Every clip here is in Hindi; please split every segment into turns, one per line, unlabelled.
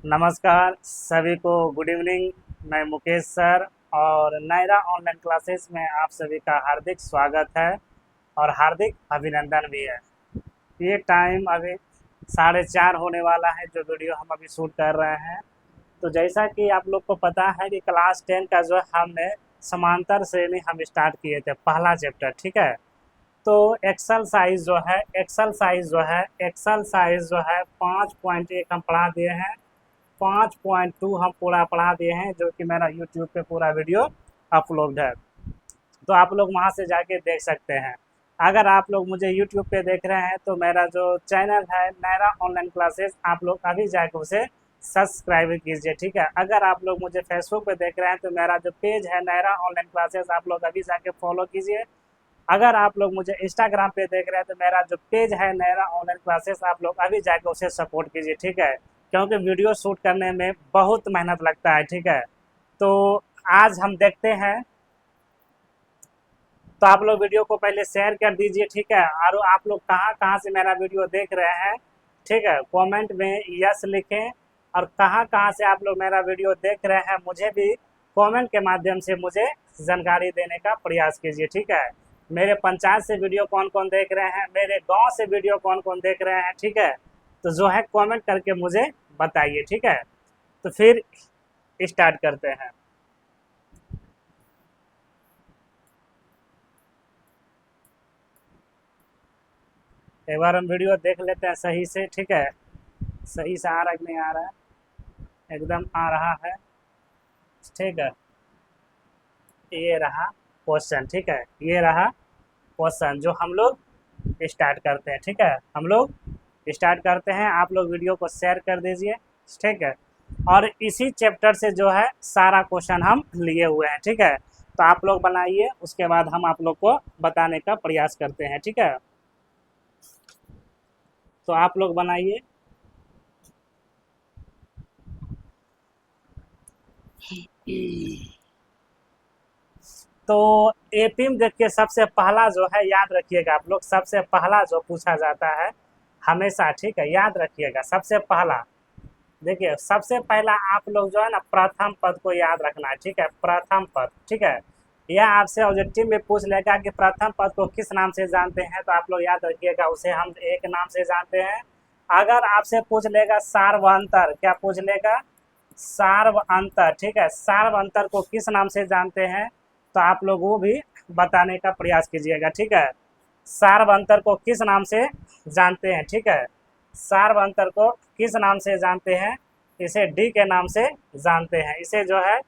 नमस्कार सभी को, गुड इवनिंग। मैं मुकेश सर और नायरा ऑनलाइन क्लासेस में आप सभी का हार्दिक स्वागत है और हार्दिक अभिनंदन भी है। ये टाइम अभी 4:30 होने वाला है जो वीडियो हम अभी शूट कर रहे हैं। तो जैसा कि आप लोग को पता है कि क्लास 10 का जो है हमने समांतर श्रेणी हम स्टार्ट किए थे, पहला चैप्टर, ठीक है। तो एक्सल साइज जो है 5.1 हम पढ़ा दिए हैं, 5.2 हम पूरा पढ़ा दिए हैं, जो कि मेरा यूट्यूब पे पूरा वीडियो अपलोड है। तो आप लोग वहाँ से जाके देख सकते हैं। अगर आप लोग मुझे यूट्यूब पे देख रहे हैं तो मेरा जो चैनल है नायरा ऑनलाइन क्लासेस, आप लोग अभी जाके उसे सब्सक्राइब कीजिए, ठीक है। अगर आप लोग मुझे फेसबुक पे देख रहे हैं तो मेरा जो पेज है नायरा ऑनलाइन क्लासेस, आप लोग अभी जाके फॉलो कीजिए। अगर आप लोग मुझे इंस्टाग्राम पे देख रहे हैं तो मेरा जो पेज है नायरा ऑनलाइन क्लासेस, आप लोग अभी जाके उसे सपोर्ट कीजिए, ठीक है। क्योंकि वीडियो शूट करने में बहुत मेहनत लगता है, ठीक है। तो आज हम देखते हैं। तो आप लोग वीडियो को पहले शेयर कर दीजिए, ठीक है। और आप लोग कहाँ कहाँ से मेरा वीडियो देख रहे हैं, ठीक है, कमेंट में यस लिखें। और कहाँ कहाँ से आप लोग मेरा वीडियो देख रहे हैं मुझे भी कमेंट के माध्यम से मुझे जानकारी देने का प्रयास कीजिए, ठीक है। मेरे पंचायत से वीडियो कौन कौन देख रहे हैं, मेरे गांव से वीडियो कौन कौन देख रहे हैं, ठीक है। तो जो है कमेंट करके मुझे बताइए, ठीक है। तो फिर स्टार्ट करते हैं। एक बार हम वीडियो देख लेते हैं सही से, ठीक है। सही से आ रहा है कि नहीं आ रहा है? एकदम आ रहा है, ठीक है। ये रहा क्वेश्चन, ठीक है। ये रहा क्वेश्चन जो हम लोग स्टार्ट करते हैं, ठीक है। हम लोग स्टार्ट करते हैं। आप लोग वीडियो को शेयर कर दीजिए, ठीक है। और इसी चैप्टर से जो है सारा क्वेश्चन हम लिए हुए हैं, ठीक है। तो आप लोग बनाइए, उसके बाद हम आप लोग को बताने का प्रयास करते हैं, ठीक है। तो आप लोग बनाइए। तो एपी में देखिए, सबसे पहला जो है याद रखिएगा आप लोग, सबसे पहला जो पूछा जाता है हमेशा, ठीक है, याद रखिएगा। सबसे पहला देखिए, सबसे पहला आप लोग जो है ना प्रथम पद को याद रखना है, ठीक है। प्रथम पद, ठीक है। यह आपसे ऑब्जेक्टिव में पूछ लेगा कि प्रथम पद को किस नाम से जानते हैं, तो आप लोग याद रखिएगा उसे हम एक नाम से जानते हैं। अगर आपसे पूछ लेगा सार्वअंतर, क्या पूछ लेगा? सार्वअंतर, ठीक है। सार्वअंतर को किस नाम से जानते हैं, तो आप लोग वो भी बताने का प्रयास कीजिएगा, ठीक है। सार्वअंतर को किस नाम से जानते हैं, ठीक है। सार्वअंतर को किस नाम से जानते हैं? इसे डी के नाम से जानते हैं। इसे जो है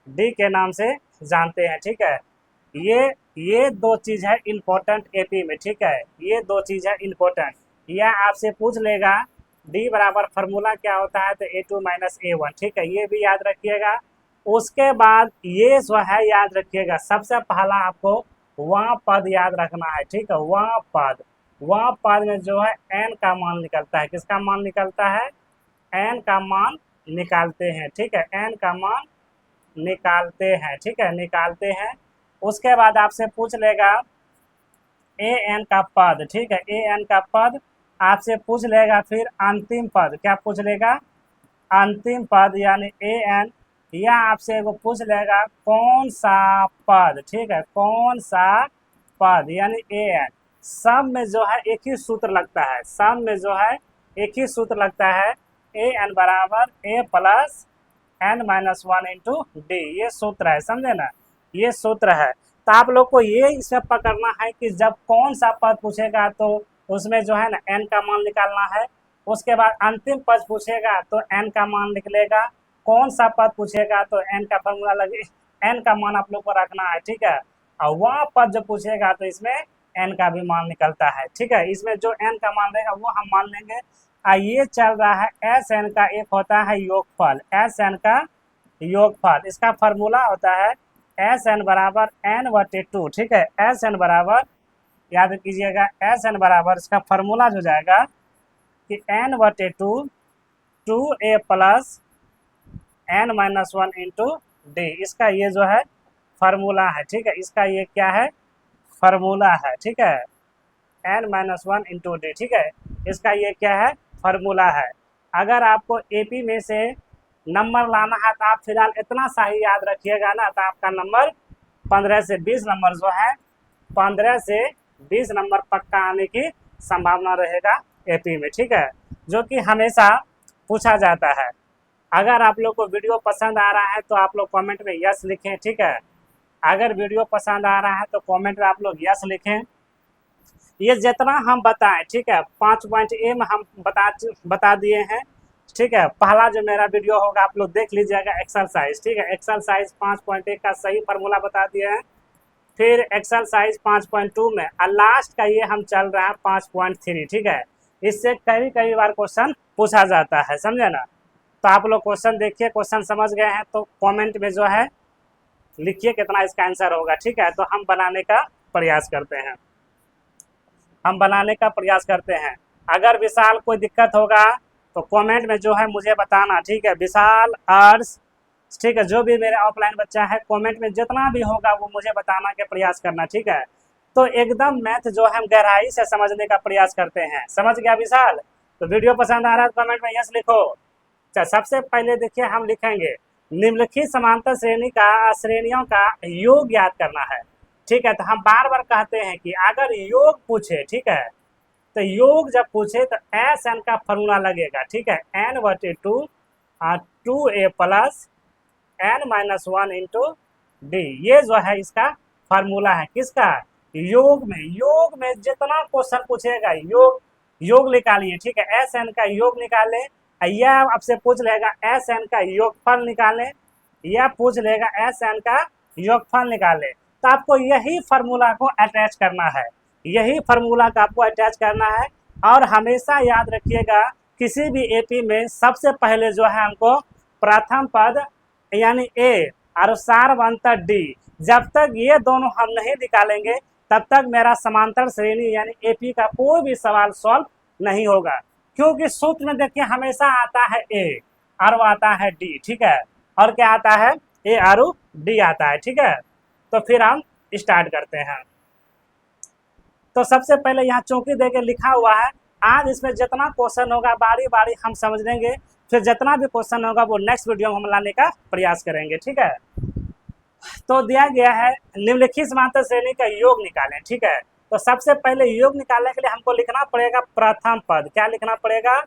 डी के नाम से जानते हैं, ठीक है। ये ये दो चीज है इम्पोर्टेंट एपी में, ठीक है। ये दो चीज है इम्पोर्टेंट। यह आपसे पूछ लेगा डी बराबर फार्मूला क्या होता है, तो A2 - A1, ठीक है। ये भी याद रखिएगा। उसके बाद ये जो है याद रखिएगा, सबसे पहला आपको वह पद याद रखना है, ठीक है। वह पद में जो है एन का मान निकलता है। किसका मान निकलता है? एन का मान निकालते हैं, ठीक है। एन का मान निकालते हैं, ठीक है, निकालते हैं। उसके बाद आपसे पूछ लेगा ए एन का पद, ठीक है। ए एन का पद आपसे पूछ लेगा। फिर अंतिम पद क्या पूछ लेगा? अंतिम पद यानी ए एन। या आपसे एगो पूछ लेगा कौन सा पद, ठीक है, कौन सा पद यानी ए एन। सब में जो है एक ही सूत्र लगता है, सब में जो है एक ही सूत्र लगता है। ए एन बराबर a plus n-1 into d, ये सूत्र है, समझे ना। ये सूत्र है। तो आप लोग को ये इसमें पकड़ना है कि जब कौन सा पद पूछेगा तो उसमें जो है ना n का मान निकालना है। उसके बाद अंतिम पद पूछेगा तो n का मान निकलेगा। कौन सा पद पूछेगा तो n का फॉर्मूला लगे, n का मान आप लोग को रखना है, ठीक है। और वह पद जो पूछेगा तो इसमें n का भी मान निकलता है, ठीक है। इसमें जो n का मान रहेगा वो हम मान लेंगे। ये चल रहा है एस एन का, एक होता है योगफल, एस एन का योगफल। इसका फॉर्मूला होता है एस एन बराबर n/2, ठीक है। एस एन बराबर, याद कीजिएगा, एस एन बराबर इसका फॉर्मूला हो जाएगा कि n/2 2a plus n-1 into d. इसका ये जो है फार्मूला है, ठीक है। इसका ये क्या है? फार्मूला है, ठीक है। n-1 इंटू डी, ठीक है। इसका ये क्या है? फार्मूला है। अगर आपको एपी में से नंबर लाना है तो आप फिलहाल इतना सा ही याद रखिएगा ना, तो आपका नंबर 15 से 20 नंबर जो है 15 से 20 नंबर पक्का आने की संभावना रहेगा एपी में, ठीक है, जो कि हमेशा पूछा जाता है। अगर आप लोग को वीडियो पसंद आ रहा है तो आप लोग कमेंट में यस लिखें, ठीक है। अगर वीडियो पसंद आ रहा है तो कमेंट में आप लोग यस लिखें। ये जितना हम बताएं, ठीक है, 5 पॉइंट ए में हम बता दिए हैं, ठीक है। पहला जो मेरा वीडियो होगा आप लोग देख लीजिएगा एक्सरसाइज, ठीक है, एक्सरसाइज 5.1 का सही फार्मूला बता दिए हैं। फिर एक्सरसाइज 5.2 में और लास्ट का ये हम चल रहा है 5.3, ठीक है। इससे कई बार क्वेश्चन पूछा जाता है, समझे ना। तो आप लोग क्वेश्चन देखिए, क्वेश्चन समझ गए हैं तो कमेंट में जो है लिखिए कितना इसका आंसर होगा, ठीक है। तो हम बनाने का प्रयास करते हैं, अगर विशाल कोई दिक्कत होगा तो कमेंट में जो है मुझे बताना, ठीक है। विशाल, अर्श, ठीक है, जो भी मेरे ऑफलाइन बच्चा है कमेंट में जितना भी होगा वो मुझे बताना के प्रयास करना, ठीक है। तो एकदम मैथ जो है हम गहराई से समझने का प्रयास करते हैं, समझ गया विशाल। तो वीडियो पसंद आ रहा है तो कमेंट में यस लिखो। अच्छा, सबसे पहले देखिए हम लिखेंगे निम्नलिखित समांतर श्रेणियों का योग याद करना है, ठीक है। तो हम बार बार कहते हैं कि अगर योग पूछे, ठीक है, तो योग जब पूछे तो एस एन का फॉर्मूला लगेगा, ठीक है, n/2 a plus n-1 into d. ये जो है इसका फार्मूला है, किसका, योग में जितना क्वेश्चन पूछेगा योग निकालिए, ठीक है। एस एन का योग निकाले, यह आपसे पूछ लेगा एस एन का योगफल निकाले, यह पूछ लेगा एस एन का योगफल निकाले। तो आपको यही फार्मूला को अटैच करना है, यही फार्मूला का आपको अटैच करना है। और हमेशा याद रखिएगा किसी भी एपी में सबसे पहले जो है हमको प्रथम पद यानी ए और सारवंतर डी, जब तक ये दोनों हम नहीं निकालेंगे तब तक मेरा समांतर श्रेणी यानी एपी का कोई भी सवाल सॉल्व नहीं होगा। क्योंकि सूत्र में देखिए हमेशा आता है ए और आता है डी, ठीक है, और क्या आता है, ए और डी आता है, ठीक है। तो फिर हम स्टार्ट करते हैं। तो सबसे पहले यहाँ चौकी देके लिखा हुआ है, आज इसमें जितना क्वेश्चन होगा बारी बारी हम समझ लेंगे, फिर जितना भी क्वेश्चन होगा वो नेक्स्ट वीडियो में हम लाने का प्रयास करेंगे, ठीक है। तो दिया गया है निम्नलिखित समांतर श्रेणी का योग निकालें, ठीक है। तो सबसे पहले योग निकालने के लिए हमको लिखना पड़ेगा प्रथम पद। क्या लिखना पड़ेगा,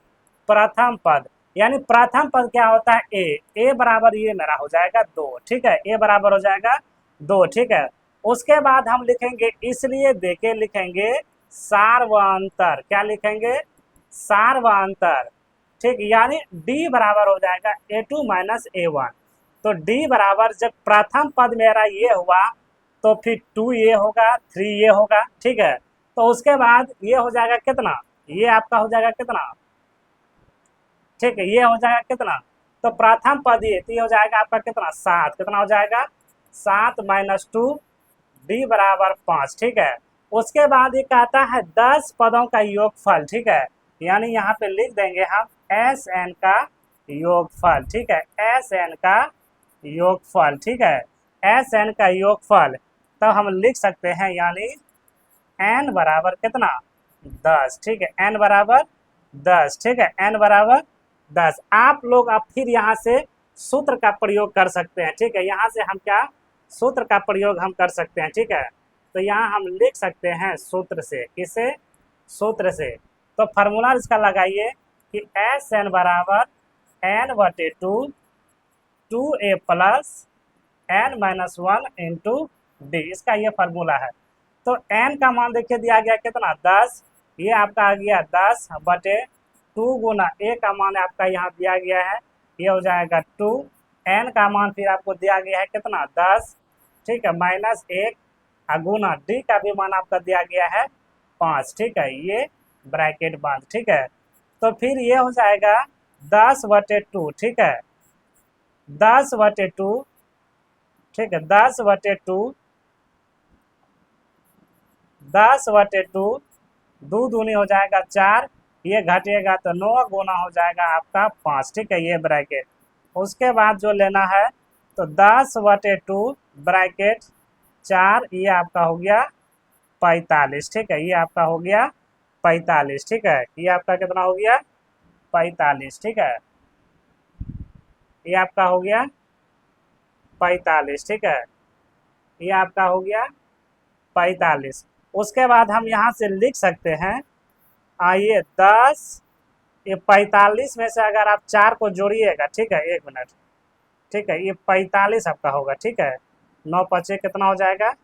प्रथम पद, यानी प्रथम पद क्या होता है, ए बराबर ये मेरा हो जाएगा 2, ठीक है, ए बराबर हो जाएगा 2, ठीक है। उसके बाद हम लिखेंगे, इसलिए देके लिखेंगे सार्वंतर, क्या लिखेंगे, सार्वंतर, ठीक, यानी डी बराबर हो जाएगा A2 माइनस A1। तो डी बराबर जब प्रथम पद मेरा ये हुआ तो फिर 2 ये होगा, 3 ये होगा, ठीक है। तो उसके बाद ये हो जाएगा कितना, ये आपका हो जाएगा कितना, ठीक है, ये हो जाएगा कितना, तो प्रथम पद ये हो जाएगा आपका कितना, 7, कितना हो जाएगा 7 माइनस 2, डी बराबर 5, ठीक है। उसके बाद ये कहता है 10 पदों का योगफल, ठीक है, यानी यहाँ पे लिख देंगे हम एस एन का योगफल, ठीक है, एस एन का योगफल, ठीक है, एस एन का योगफल। तो हम लिख सकते हैं यानी एन बराबर कितना, 10, ठीक है, एन बराबर 10, ठीक है, एन बराबर 10। आप लोग अब फिर यहाँ से सूत्र का प्रयोग कर सकते हैं, ठीक है, यहाँ से हम क्या सूत्र का प्रयोग हम कर सकते हैं, ठीक है। तो यहाँ हम लिख सकते हैं सूत्र से, किसे, सूत्र से। तो फार्मूला इसका लगाइए कि एस एन बराबर n/2 2a plus n-1 into d, इसका ये फार्मूला है। तो n का मान देखिए दिया गया कितना, 10, ये आपका आ गया 10/2 गुना a का मान आपका यहाँ दिया गया है, ये हो जाएगा 2, n का मान फिर आपको दिया गया है कितना 10, ठीक है, -1 गुना डी का भी मान आपका दिया गया है 5, ठीक है, ये ब्रैकेट बंद, ठीक है। तो फिर ये हो जाएगा 10/2, ठीक है, 10/2, ठीक है, 10/2, 10/2, 2 दूनी हो जाएगा 4, ये घटेगा तो 9 गुना हो जाएगा आपका 5, ठीक है, ये ब्रैकेट। उसके बाद जो लेना है तो 10/2 ब्रैकेट 4, ये आपका हो गया 45, ठीक है, ये आपका हो गया 45, ठीक है, ये आपका कितना हो गया 45, ठीक है, ये आपका हो गया 45, ठीक है, ये आपका हो गया 45। उसके बाद हम यहाँ से लिख सकते हैं, आइए 10, ये 45 में से अगर आप 4 को जोड़िएगा, ठीक है, 1 मिनट, ठीक है, ये 45 आपका होगा, ठीक है, 9 पचे कितना हो जाएगा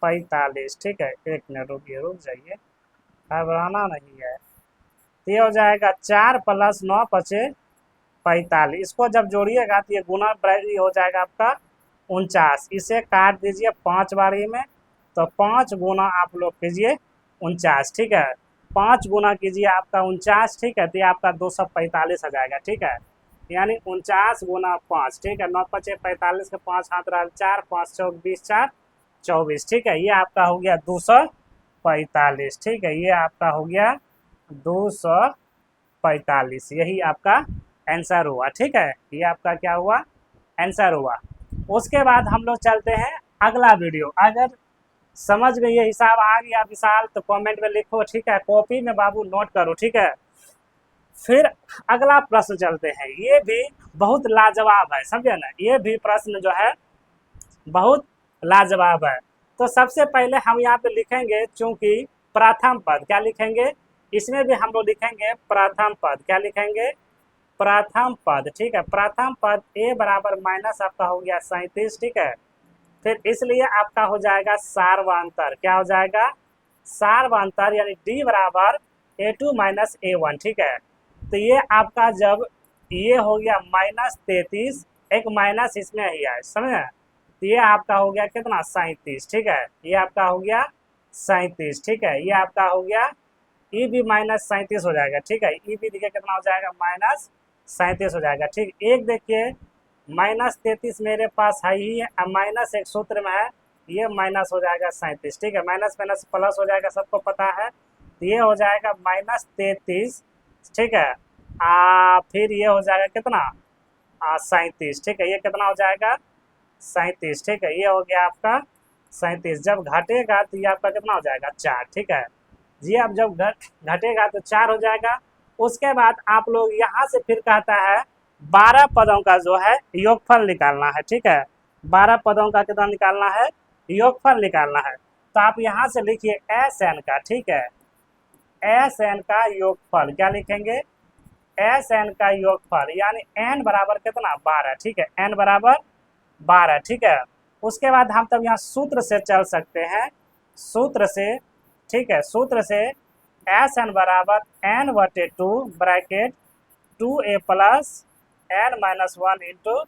45, ठीक है, 1 मिनट रुकिए, रुक जाइए, घबराना नहीं है। तो ये हो जाएगा 4 + 9 पचे 45, इसको जब जोड़िएगा तो ये गुना ये हो जाएगा आपका 49, इसे काट दीजिए 5 बारी में, तो 5 गुना आप लोग कीजिए 49, ठीक है, 5 गुना कीजिए आपका 49, ठीक है, तो ये आपका 245 आ जाएगा, ठीक है, यानी 49 गुना 5, ठीक है, 9 पचे 45 के 5 हाथ रहा 4, 5 चौक 20, 4 24, ठीक है, ये आपका हो गया 245, ठीक है, ये आपका हो गया 245, यही आपका आंसर हुआ, ठीक है, ये आपका क्या हुआ आंसर हुआ। उसके बाद हम लोग चलते हैं अगला वीडियो। अगर समझ में ये हिसाब आ गया विशाल तो कमेंट में लिखो, ठीक है, कॉपी में बाबू नोट करो, ठीक है। फिर अगला प्रश्न चलते हैं, ये भी बहुत लाजवाब है, समझे ना, ये भी प्रश्न जो है बहुत लाजवाब है। तो सबसे पहले हम यहाँ पे लिखेंगे, चूंकि प्रथम पद क्या लिखेंगे, इसमें भी हम लोग लिखेंगे प्रथम पद, क्या लिखेंगे प्रथम पद, ठीक है, प्रथम पद a बराबर माइनस आपका हो गया 37, ठीक है, फिर इसलिए आपका हो जाएगा सार्वंतर, क्या हो जाएगा सार्वंतर, यानी d बराबर a2 माइनस a1, ठीक है। तो ये आपका जब ये हो गया -33, एक माइनस इसमें ही है, समझे, तो ये आपका हो गया कितना 37, ठीक है, ये आपका हो गया 37, ठीक है, ये आपका हो गया ई भी -37 हो जाएगा, ठीक है, ई भी देखिए कितना हो जाएगा -37 हो जाएगा, ठीक, एक देखिए -33 मेरे पास है ही है, अब माइनस एक सूत्र में है, ये माइनस हो जाएगा 37, ठीक है, माइनस माइनस प्लस हो जाएगा, सबको पता है, तो ये हो जाएगा -33, ठीक है, फिर ये हो जाएगा कितना 37, ठीक है, ये कितना हो जाएगा 37, ठीक है, ये हो गया आपका 37, जब घटेगा तो ये आपका कितना हो जाएगा 4, ठीक है जी, अब जब घटेगा तो 4 हो जाएगा। उसके बाद आप लोग यहाँ से फिर कहता है 12 पदों का जो है योगफल निकालना है, ठीक है, 12 पदों का कितना निकालना है योगफल निकालना है। तो आप यहाँ से लिखिए एस एन का, ठीक है, एस एन का योगफल, क्या लिखेंगे एस एन का योगफल, यानी एन बराबर कितना 12, ठीक है, एन बराबर 12, ठीक है। उसके बाद हम तब यहाँ सूत्र से चल सकते हैं, सूत्र से, ठीक है, सूत्र से एस एन बराबर एन बटे 2 bracket 2a plus n minus 1 into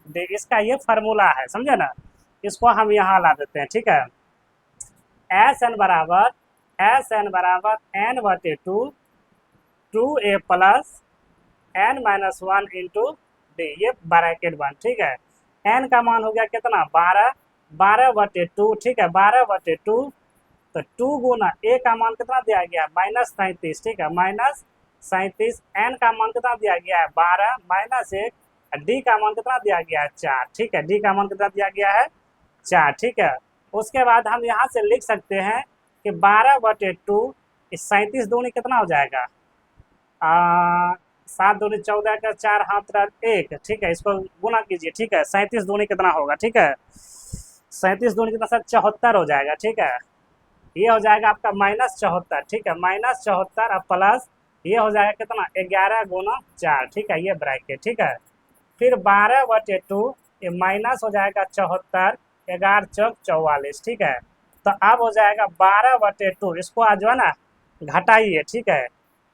d, इसका ये फार्मूला है, समझे ना, इसको हम यहाँ ला देते हैं, ठीक है, एस एन बराबर एन बटे 2a plus n minus 1 into d, ये ब्रैकेट 1, ठीक है, एन का मान हो गया कितना 12, 12/2, ठीक है, 12/2, तो 2 गुना ए का मान कितना दिया गया है -37, ठीक है, -37, एन का मान कितना दिया गया है 12 -1, डी का मान कितना दिया गया है 4, ठीक है, डी का मान कितना दिया गया है 4, ठीक है। उसके बाद हम यहाँ से लिख सकते हैं कि 12/2, इस 37 दूनी कितना हो जाएगा 7 दूनी 14 का 4 हाथ 1, ठीक है, इसको गुना कीजिए, ठीक है, 37 दूनी कितना होगा, ठीक है, 37 दूनी कितना 74 हो जाएगा, ठीक है, ये हो जाएगा आपका -74, ठीक है, -74 और प्लस ये हो जाएगा कितना 11 गुना 4, ठीक है, ये ब्रैकेट, ठीक है, फिर 12/2, ये माइनस हो जाएगा 74, 11 चौक 44, ठीक है, तो अब हो जाएगा 12/2, इसको आज जो है ना घटाइए, ठीक है,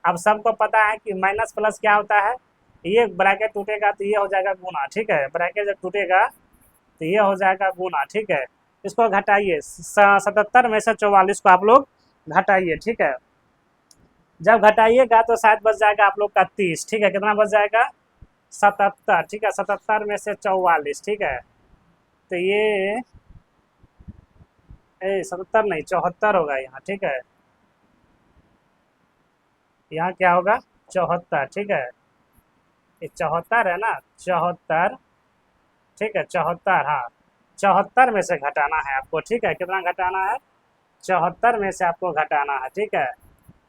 अब सबको पता है कि माइनस प्लस क्या होता है, ये ब्रैकेट टूटेगा तो ये हो जाएगा गुना, ठीक है, ब्रैकेट जब टूटेगा तो ये हो जाएगा गुना, ठीक है, इसको घटाइए 77 में से 44 को आप लोग घटाइए, ठीक है, जब घटाइएगा तो शायद बच जाएगा आप लोग का 30, ठीक है, कितना बच जाएगा 77, ठीक है, 77 में से 44, ठीक है, तो ये 77 नहीं 74 होगा यहाँ, ठीक है, यहाँ क्या होगा 74, ठीक है, ये 74 है ना 74, ठीक है 74, हाँ 74 में से घटाना है आपको, ठीक है, कितना घटाना है 74 में से आपको घटाना है, ठीक है,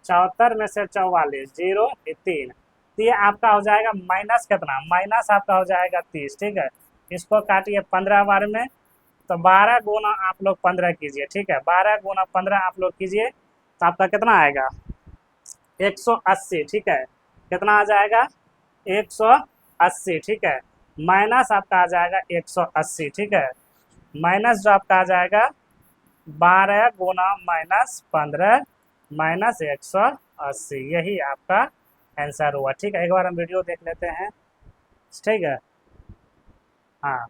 74 में से 44, 0 3, तो ये आपका हो जाएगा माइनस कितना, माइनस आपका हो जाएगा 30, ठीक है। इसको काटिए 15 बार में, तो 12 गुना आप लोग 15 कीजिए, ठीक है। 12 गुना 15 आप लोग कीजिए तो आपका कितना आएगा 180, ठीक है। कितना आ जाएगा 180, ठीक है। माइनस आपका आ जाएगा 180, ठीक है। माइनस जो आपका आ जाएगा 12 गुना माइनस 15 माइनस 180, यही आपका आंसर हुआ, ठीक है। एक बार हम वीडियो देख लेते हैं, ठीक है। हाँ,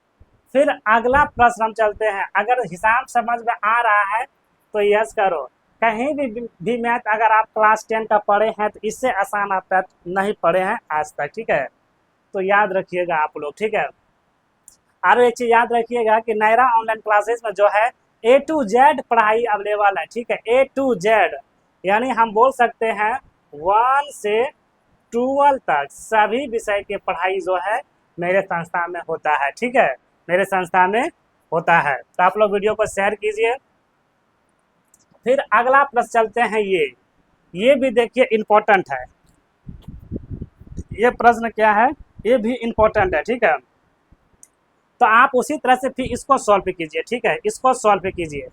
फिर अगला प्रश्न हम चलते हैं। अगर हिसाब समझ में आ रहा है तो यस करो। कहीं भी मैथ अगर आप क्लास 10 का पढ़े हैं तो इससे आसान आप मैथ नहीं पढ़े हैं आज तक, ठीक है। तो याद रखिएगा आप लोग, ठीक है। और एक चीज याद रखिएगा कि नायरा ऑनलाइन क्लासेस में जो है A to Z पढ़ाई अवेलेबल है, ठीक है। A to Z यानी हम बोल सकते हैं 1 से 12 तक सभी विषय की पढ़ाई जो है मेरे संस्था में होता है, ठीक है। मेरे संस्था में होता है, तो आप लोग वीडियो को शेयर कीजिए। फिर अगला प्रश्न चलते हैं, ये भी देखिए इम्पोर्टेंट है। ये प्रश्न क्या है, ये भी इम्पोर्टेंट है, ठीक है। तो आप उसी तरह से फिर इसको सॉल्व कीजिए, ठीक है। इसको सॉल्व कीजिए।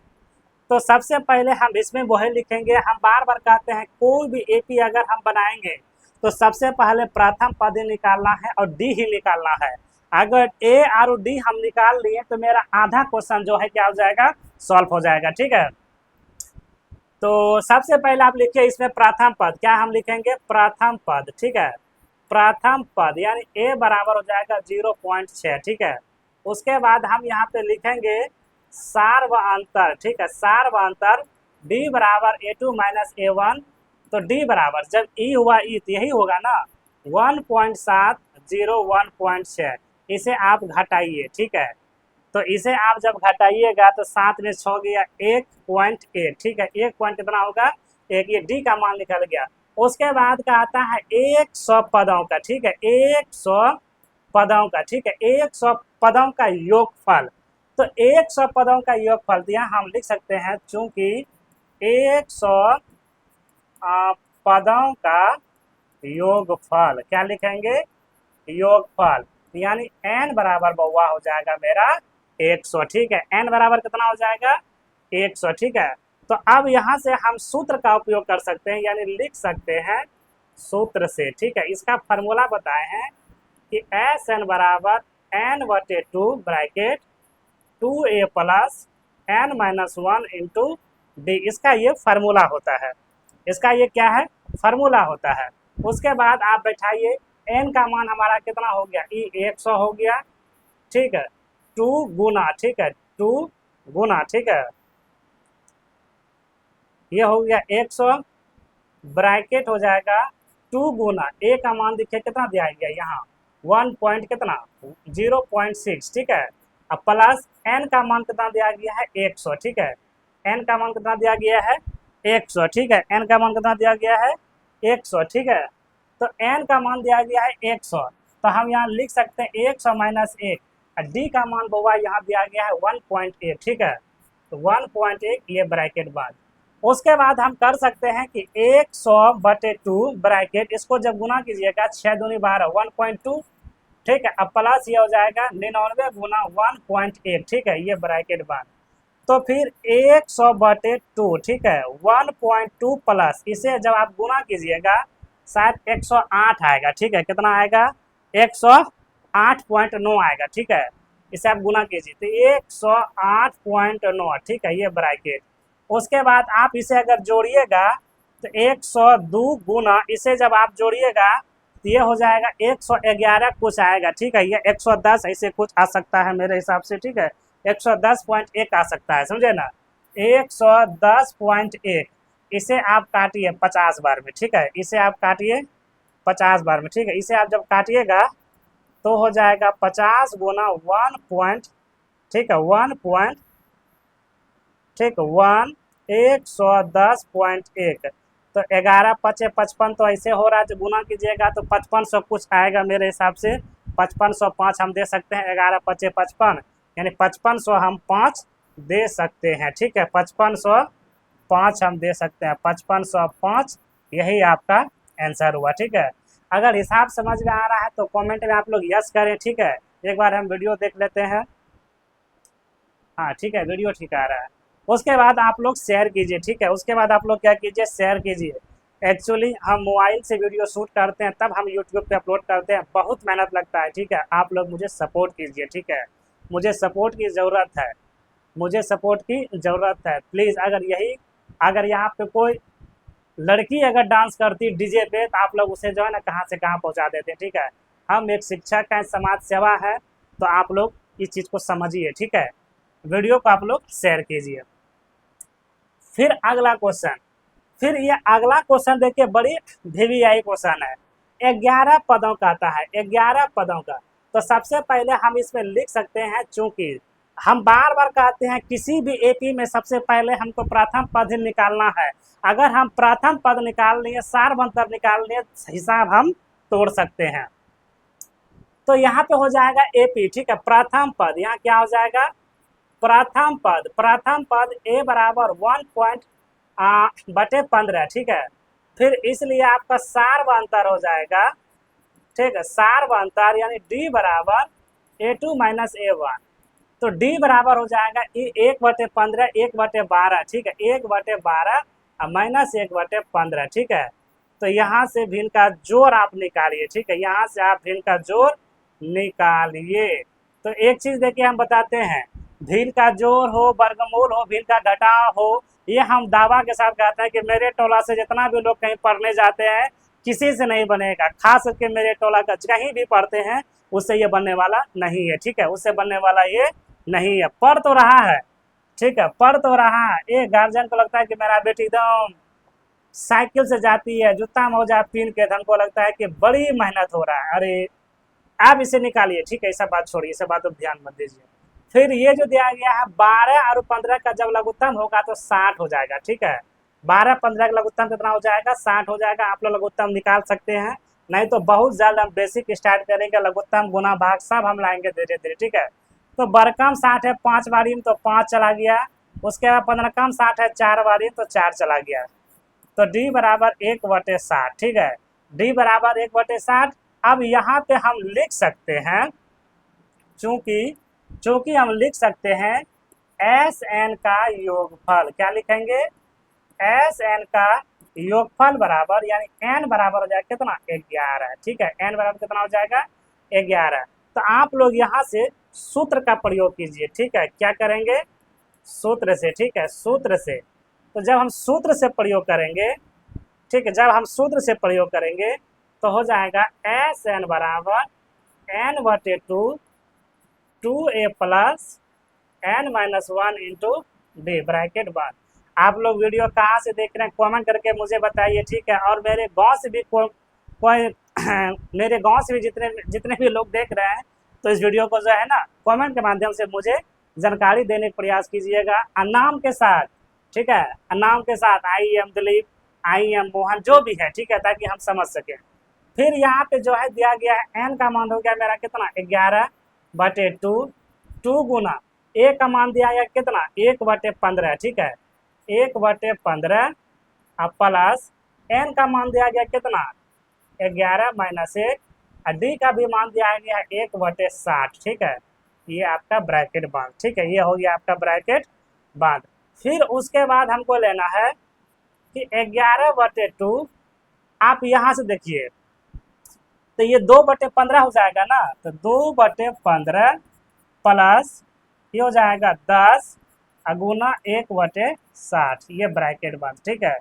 तो सबसे पहले हम इसमें वही लिखेंगे, हम बार बार कहते हैं कोई भी एपी अगर हम बनाएंगे तो सबसे पहले प्रथम पद ही निकालना है और डी ही निकालना है। अगर ए और डी हम निकाल लिए तो मेरा आधा क्वेश्चन जो है क्या हो जाएगा, सॉल्व हो जाएगा, ठीक है। तो सबसे पहले आप लिखिए इसमें प्रथम पद, क्या हम लिखेंगे प्रथम पद, ठीक है। प्रथम पद यानी ए बराबर हो जाएगा 0.6, ठीक है। उसके बाद हम यहाँ पे लिखेंगे सार्वअंतर, ठीक है। सार्वअंतर डी बराबर A2 माइनस A1, तो डी बराबर जब ई हुआ ई तो यही होगा ना 1.7 0 1.6, इसे आप घटाइए, ठीक है। तो इसे आप जब घटाइएगा तो 7 में 6 गया 1.8, ठीक है। 1 पॉइंट कितना होगा 1, ये डी का मान निकल गया। उसके बाद का आता है 100 पदों का, ठीक है। 100 पदों का, ठीक है। 100 पदों का योगफल, तो 100 पदों का योगफल यहाँ हम लिख सकते हैं, चूंकि 100 पदों का योगफल, क्या लिखेंगे योगफल, यानी n बराबर बउआ हो जाएगा मेरा 100, ठीक है। n बराबर कितना हो जाएगा 100, ठीक है। तो अब यहाँ से हम सूत्र का उपयोग कर सकते हैं, यानी लिख सकते हैं सूत्र से, ठीक है। इसका फॉर्मूला बताए हैं कि Sn बराबर n/2 bracket 2a plus n minus 1 into d, इसका ये फार्मूला होता है। इसका ये क्या है फार्मूला होता है। उसके बाद आप बैठाइए, n का मान हमारा कितना हो गया 100 हो गया, ठीक है। 2 गुना, ठीक है 2 गुना, ठीक है। ये हो गया 100 ब्रैकेट हो जाएगा 2 गुना ए का मान देखिए कितना दिया गया यहाँ 1 पॉइंट कितना 0.6, ठीक है। अब प्लस n का मान कितना दिया गया है 100, ठीक है। n का मान कितना दिया गया है 100, ठीक है। n का मान कितना दिया गया है 100, ठीक है। तो n का मान दिया गया है 100, तो हम यहाँ लिख सकते हैं 100 माइनस 1, डी का मान बउआ यहाँ दिया गया है 1.8, ठीक है। तो 1.8 ये ब्रैकेट बाद। उसके बाद हम कर सकते हैं कि 100/2 ब्रैकेट, इसको जब गुना कीजिएगा 6 दूनी 12 1.2, ठीक है। अब प्लस ये हो जाएगा 99 गुना 1.8, ठीक है, ये ब्रैकेट बाद। तो फिर 100/2, ठीक है 1.2 प्लस, इसे जब आप गुना कीजिएगा शायद 108 आएगा, ठीक है। कितना आएगा 108.9 आएगा, ठीक है। इसे आप गुना कीजिए तो 108.9, ठीक है, ये ब्रैकेट। उसके बाद आप इसे अगर जोड़िएगा तो 102 गुना, इसे जब आप जोड़िएगा तो ये हो जाएगा 111 कुछ आएगा, ठीक है। ये 110 ऐसे कुछ आ सकता है मेरे हिसाब से, ठीक है। 110.1 आ सकता है, समझे ना 110.1। इसे आप काटिए 50 बार में, ठीक है। इसे आप काटिए 50 बार में, ठीक है। इसे आप जब काटिएगा तो हो जाएगा 50 गुना 1 पॉइंट, ठीक है 1 पॉइंट, ठीक 110.1, तो 11 5 55, तो ऐसे हो रहा है। जब गुना कीजिएगा तो 5500 कुछ आएगा मेरे हिसाब से, 5505 हम दे सकते हैं। 11 5 55 यानी 5500 हम 5 दे सकते हैं, ठीक है। 5505 हम दे सकते हैं, 5505 यही आपका आंसर हुआ, ठीक है। अगर हिसाब समझ में आ रहा है तो कमेंट में आप लोग यस करें, ठीक है। एक बार हम वीडियो देख लेते हैं। हाँ ठीक है, वीडियो ठीक आ रहा है। उसके बाद आप लोग शेयर कीजिए, ठीक है। उसके बाद आप लोग क्या कीजिए, शेयर कीजिए। एक्चुअली हम मोबाइल से वीडियो शूट करते हैं तब हम यूट्यूब पे अपलोड करते हैं, बहुत मेहनत लगता है, ठीक है। आप लोग मुझे सपोर्ट कीजिए, ठीक है। मुझे सपोर्ट की ज़रूरत है, मुझे सपोर्ट की ज़रूरत है प्लीज़। अगर यहाँ पे कोई लड़की अगर डांस करती डीजे पे तो आप लोग उसे जो है ना कहाँ से कहाँ पहुँचा देते हैं, ठीक है। हम एक शिक्षक हैं, समाज सेवा है, तो आप लोग इस चीज़ को समझिए, ठीक है। वीडियो को आप लोग शेयर कीजिए। फिर अगला क्वेश्चन, फिर ये अगला क्वेश्चन देखिए, बड़ी वीवीआई क्वेश्चन है। 11 पदों का आता है, 11 पदों का। तो सबसे पहले हम इसमें लिख सकते हैं, चूंकि हम बार बार कहते हैं किसी भी एपी में सबसे पहले हमको प्रथम पद ही निकालना है। अगर हम प्रथम पद निकाल लिए, सारवंतर निकाल लिए, हिसाब हम तोड़ सकते हैं। तो यहाँ पे हो जाएगा एपी, ठीक है। प्रथम पद यहाँ क्या हो जाएगा, प्रथम पद, प्रथम पद ए बराबर 1/15, ठीक है। फिर इसलिए आपका सारवंतर हो जाएगा, ठीक है। सारवंतर यानी डी बराबर A2 माइनस A1। तो डी बराबर हो जाएगा 1/15, 1/12, ठीक है। 1/12 माइनस 1/15, ठीक है। तो यहाँ से भिन्न का जोड़ आप निकालिए, ठीक है। यहाँ से आप भिन्न का जोड़ निकालिए। तो एक चीज देखिए हम बताते हैं, भिन्न का जोड़ हो, वर्गमूल हो, भिन्न का घटाव हो, ये हम दावा के साथ कहते हैं कि मेरे टोला से जितना भी लोग कहीं पढ़ने जाते हैं किसी से नहीं बनेगा, खास करके मेरे टोला का कहीं भी पढ़ते हैं उससे ये बनने वाला नहीं है, ठीक है। उससे बनने वाला ये नहीं है। पढ़ तो रहा है, ठीक है, पढ़ तो रहा है। एक गार्जियन को लगता है कि मेरा बेटी एकदम साइकिल से जाती है, जूता मोजा पहन के, हमको लगता है कि बड़ी मेहनत हो रहा है। अरे आप इसे निकालिए, ठीक है। ऐसा बात छोड़िए, ऐसा बात तो ध्यान मत दीजिए। फिर ये जो दिया गया है 12 और 15 का जब लघुत्तम होगा तो 60 हो जाएगा, ठीक है। 12-15 का लघुत्तम कितना हो जाएगा, 60 हो जाएगा। आप लोग लघुत्तम निकाल सकते हैं, नहीं तो बहुत जल्द हम बेसिक स्टार्ट करेंगे, लघुत्तम गुना भाग सब हम लाएंगे धीरे धीरे, ठीक है। तो बरकम 60 है 5 बारी में तो 5 चला गया। उसके बाद 15 कम 60 है 4 बारी तो 4 चला गया। तो डी बराबर 1/60, ठीक है। डी बराबर 1/60। अब यहाँ पे हम लिख सकते हैं, चूंकि हम लिख सकते हैं एस एन का योगफल, क्या लिखेंगे, एस एन का योगफल बराबर, यानी एन बराबर हो जाएगा कितना, 11, ठीक है। एन बराबर कितना हो जाएगा, 11। तो आप लोग यहाँ से सूत्र का प्रयोग कीजिए, ठीक है। क्या करेंगे, सूत्र से, ठीक है, सूत्र से। तो जब हम सूत्र से प्रयोग करेंगे, ठीक है, जब हम सूत्र से प्रयोग करेंगे तो हो जाएगा एस एन बराबर n/2 2a plus n-1 into D, bracket बंद। आप लोग वीडियो कहाँ से देख रहे हैं कमेंट करके मुझे बताइए, ठीक है। और मेरे गांव से भी कोई मेरे गांव से भी जितने जितने भी लोग देख रहे हैं तो इस वीडियो को जो है ना कमेंट के माध्यम से मुझे जानकारी देने का प्रयास कीजिएगा, नाम के साथ, ठीक है। नाम के साथ I am Dilip, I am Mohan, जो भी है, ठीक है, ताकि हम समझ सकें। फिर यहाँ पे जो है दिया गया है एन का मान हो गया मेरा कितना, 11/2, 2 गुना ए का मान दिया गया कितना, 1/15, ठीक है। 1/15 प्लस एन का मान दिया गया कितना, 11 माइनस 1, और डी का भी मान दिया गया है 1/60, ठीक है। ये आपका ब्रैकेट बांध, ठीक है, ये हो गया आपका ब्रैकेट बांध। फिर उसके बाद हमको लेना है कि 11/2, आप यहाँ से देखिए तो ये 2/15 हो जाएगा ना, तो 2/15 प्लस ये हो जाएगा 10 गुना 1/60, ये ब्रैकेट बंद, ठीक है।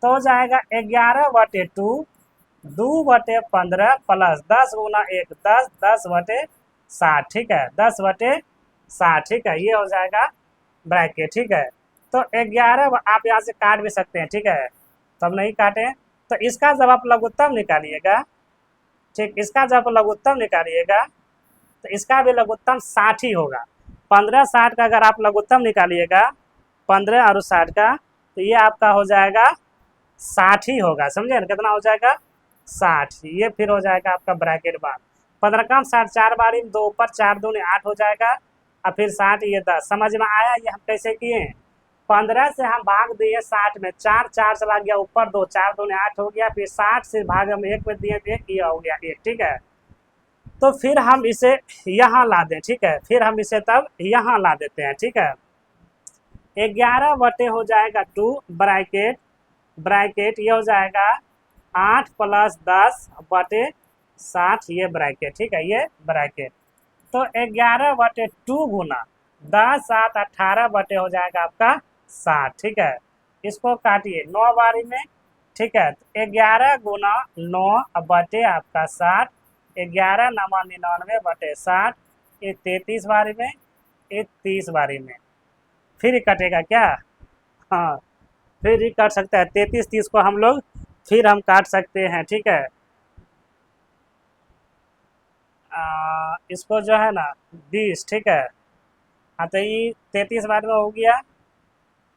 तो हो जाएगा 11/2 2/15 प्लस 10 गुना 1 10, 10/60, ठीक है, 10/60, ठीक है, ये हो जाएगा ब्रैकेट, ठीक है। तो 11 आप यहाँ से काट भी सकते हैं, ठीक है, तब नहीं काटें तो इसका जब आप लघुत्तम निकालिएगा, ठीक, इसका जब लघुत्तम निकालिएगा तो इसका भी लघुत्तम 60 ही होगा। 15-60 का अगर आप लघुत्तम निकालिएगा 15 और 60 का, तो ये आपका हो जाएगा 60 ही होगा, समझे ना, कितना हो जाएगा 60। ये फिर हो जाएगा आपका ब्रैकेट बार, 15 कम 60 4 बारी में 2 ऊपर 4 दूनी 8 हो जाएगा, और फिर 60 ये 10। समझ में आया ये हम कैसे किए, 15 से हम भाग दिए 60 में, 4 4 चला गया ऊपर, 2 4 दूने 8 हो गया, फिर 60 से भाग हम 1 में दिए 1, ये हो गया 1, ठीक है। तो फिर हम इसे यहाँ ला दें, ठीक है, फिर हम इसे तब यहाँ ला देते हैं, ठीक है। 11 बटे हो जाएगा 2 ब्रैकेट ब्रैकेट, ये हो जाएगा 8 + 10 बटे 60, ये ब्रैकेट, ठीक है, ये ब्रैकेट। तो 11 बटे 2 गुना 10 7 18 बटे हो जाएगा आपका 60, ठीक है। इसको काटिए 9 बारी में, ठीक है। तो 11 गुना 9 बटे आपका 60, 11 9 99 बटे 60, ये 33 बारी में, ये 30 बारी में, फिर ही कटेगा क्या? हाँ, फिर ही काट सकता है। 33 30 को हम लोग फिर हम काट सकते हैं, ठीक है। इसको जो है ना 20, ठीक है। हाँ, तो ये 33 बार में हो गया,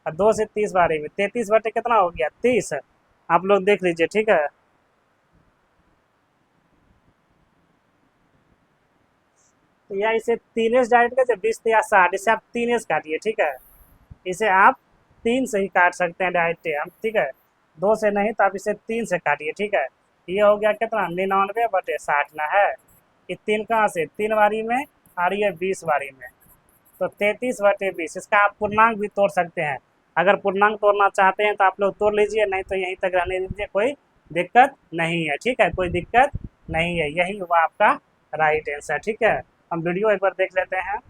और 2 से 30 बारी में 33 बटे कितना हो गया 30, आप लोग देख लीजिए, ठीक है। तो या इसे 3 डायरेक्ट का, जब 20 या 60, इसे आप 3 काटिए, ठीक है। इसे आप 3 से ही काट सकते हैं डायरेक्ट हम, ठीक है। 2 से नहीं, तो आप इसे 3 से काटिए, ठीक है। ये हो गया कितना 99 बटे 60 ना है, ये 3 कहाँ से 3 बारी में, और ये 20 बारी में, तो 33 बटे 20। इसका आप पूर्णांक भी तोड़ सकते हैं, अगर पूर्णांक तोड़ना चाहते हैं तो आप लोग तोड़ लीजिए, नहीं तो यहीं तक रहने दीजिए, कोई दिक्कत नहीं है, ठीक है, कोई दिक्कत नहीं है। यही हुआ आपका राइट आंसर, ठीक है। हम वीडियो एक बार देख लेते हैं।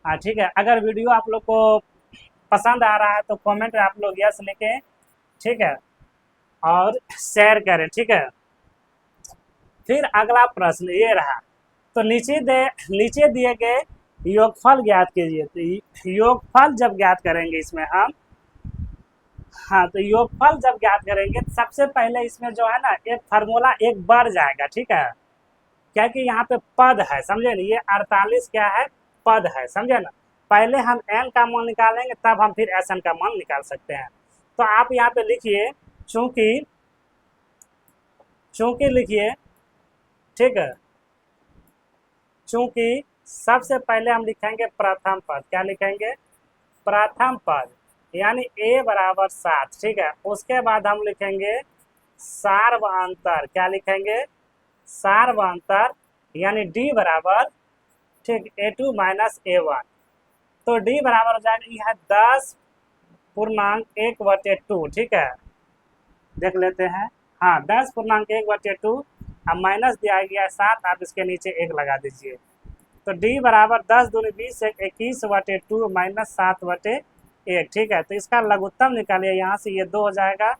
हाँ, ठीक है, अगर वीडियो आप लोग को पसंद आ रहा है तो कमेंट में आप लोग यस लिखें, ठीक है, और शेयर करें, ठीक है। फिर अगला प्रश्न ये रहा, तो नीचे दिए गए योगफल ज्ञात कीजिए। तो योगफल जब ज्ञात करेंगे इसमें हम, हाँ, तो योगफल जब ज्ञात करेंगे तो सबसे पहले इसमें जो है ना एक फार्मूला एक बढ़ जाएगा, ठीक है। क्या कि यहाँ पे पद है, समझे ना, ये 48 क्या है, पद है, समझे ना। पहले हम n का मान निकालेंगे, तब हम फिर Sn का मान निकाल सकते हैं। तो आप यहाँ पे लिखिए चूंकि चूंकि लिखिए, ठीक है। चूंकि सबसे पहले हम लिखेंगे प्रथम पद, क्या लिखेंगे, प्रथम पद, यानी a बराबर 7, ठीक है। उसके बाद हम लिखेंगे सार्वअंतर, क्या लिखेंगे, सार्वअंतर, यानी d बराबर, ठीक, a2 - a1। तो d बराबर हो जाएगा, यह 10 पूर्णांक 1/2, ठीक है। देख लेते हैं, हाँ, 10 पूर्णांक 1/2, अब माइनस दिया गया 7, आप इसके नीचे 1 लगा दीजिए। तो d बराबर 10 दूनी 20 21/2 - 7/1, ठीक है। तो इसका लघुत्तम निकालिए, यहाँ से ये 2 हो जाएगा,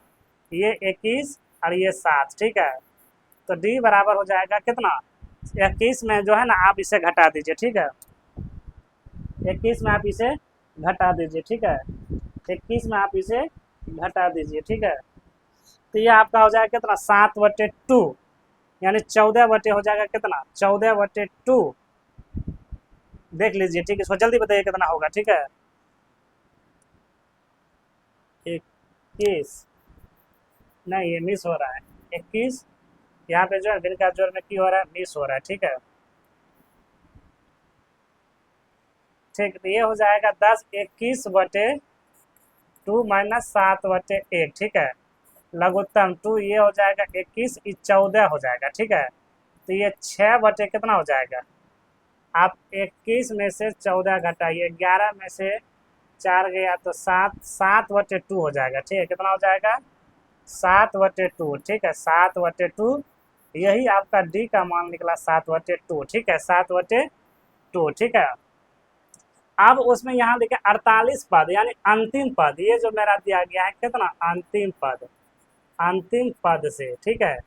ये 21 और ये 7, ठीक है। तो d बराबर हो जाएगा कितना, 21 में जो है ना आप इसे घटा दीजिए, ठीक है। 21 में आप इसे घटा दीजिए, ठीक है। 21 में आप इसे घटा दीजिए, ठीक है। तो ये आपका हो जाएगा कितना 7/2, यानी 14 बटे हो जाएगा कितना 14/2। देख लीजिए, ठीक है, इसको जल्दी बताइए कितना होगा, ठीक है। 21 नहीं, ये मिस हो रहा है, 21 यहाँ पे जो है दिन का जोर में की हो रहा है, मिस हो रहा है, ठीक है। ठीक, तो ये हो जाएगा 10 21/2 - 7/1, ठीक है। लघुत्तम 2, ये हो जाएगा 21, 14 हो जाएगा, ठीक है। तो ये 6 बटे कितना हो जाएगा, आप 21 में से 14 घटाइए, 11 में से 4 गया तो 7, 7/2 हो जाएगा, ठीक है। कितना हो जाएगा 7/2, ठीक है, 7/2। यही आपका डी का मान निकला 7/2, ठीक है, 7/2, ठीक है। अब उसमें यहाँ देखिए 48 पद, यानी अंतिम पद, ये जो मेरा दिया गया है कितना अंतिम पद, अंतिम पद से, ठीक है,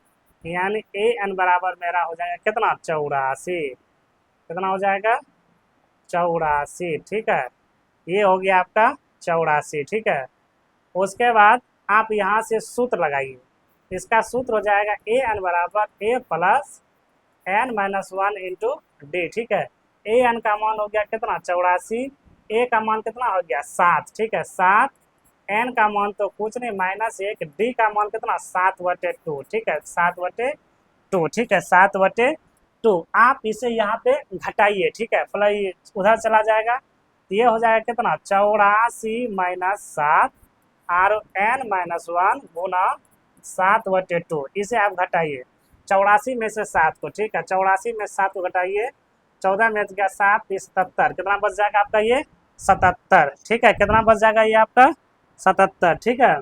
यानी an बराबर मेरा हो जाएगा कितना 84, कितना हो जाएगा 84, ठीक है। ये हो गया आपका 84, ठीक है। उसके बाद आप यहाँ से सूत्र लगाइए, इसका सूत्र हो जाएगा an बराबर a + n-1 × d, ठीक है। an का मान हो गया कितना 84, a का मान कितना हो गया 7, ठीक है, 7, n का मान तो कुछ नहीं -1, d का मान कितना 7/2, ठीक है, 7/2, ठीक है, 7/2। आप इसे यहाँ पे घटाइए, ठीक है, प्लस उधर चला जाएगा, तो ये हो जाएगा कितना 84 - 7 और n-1 गुना 7/2। इसे आप घटाइए 84 में से 7 को, ठीक है, 84 में 7 को घटाइए, 14 में गया 7, 77, कितना बच जाएगा आपका ये 77, ठीक है, कितना बच जाएगा ये आपका 77, ठीक है।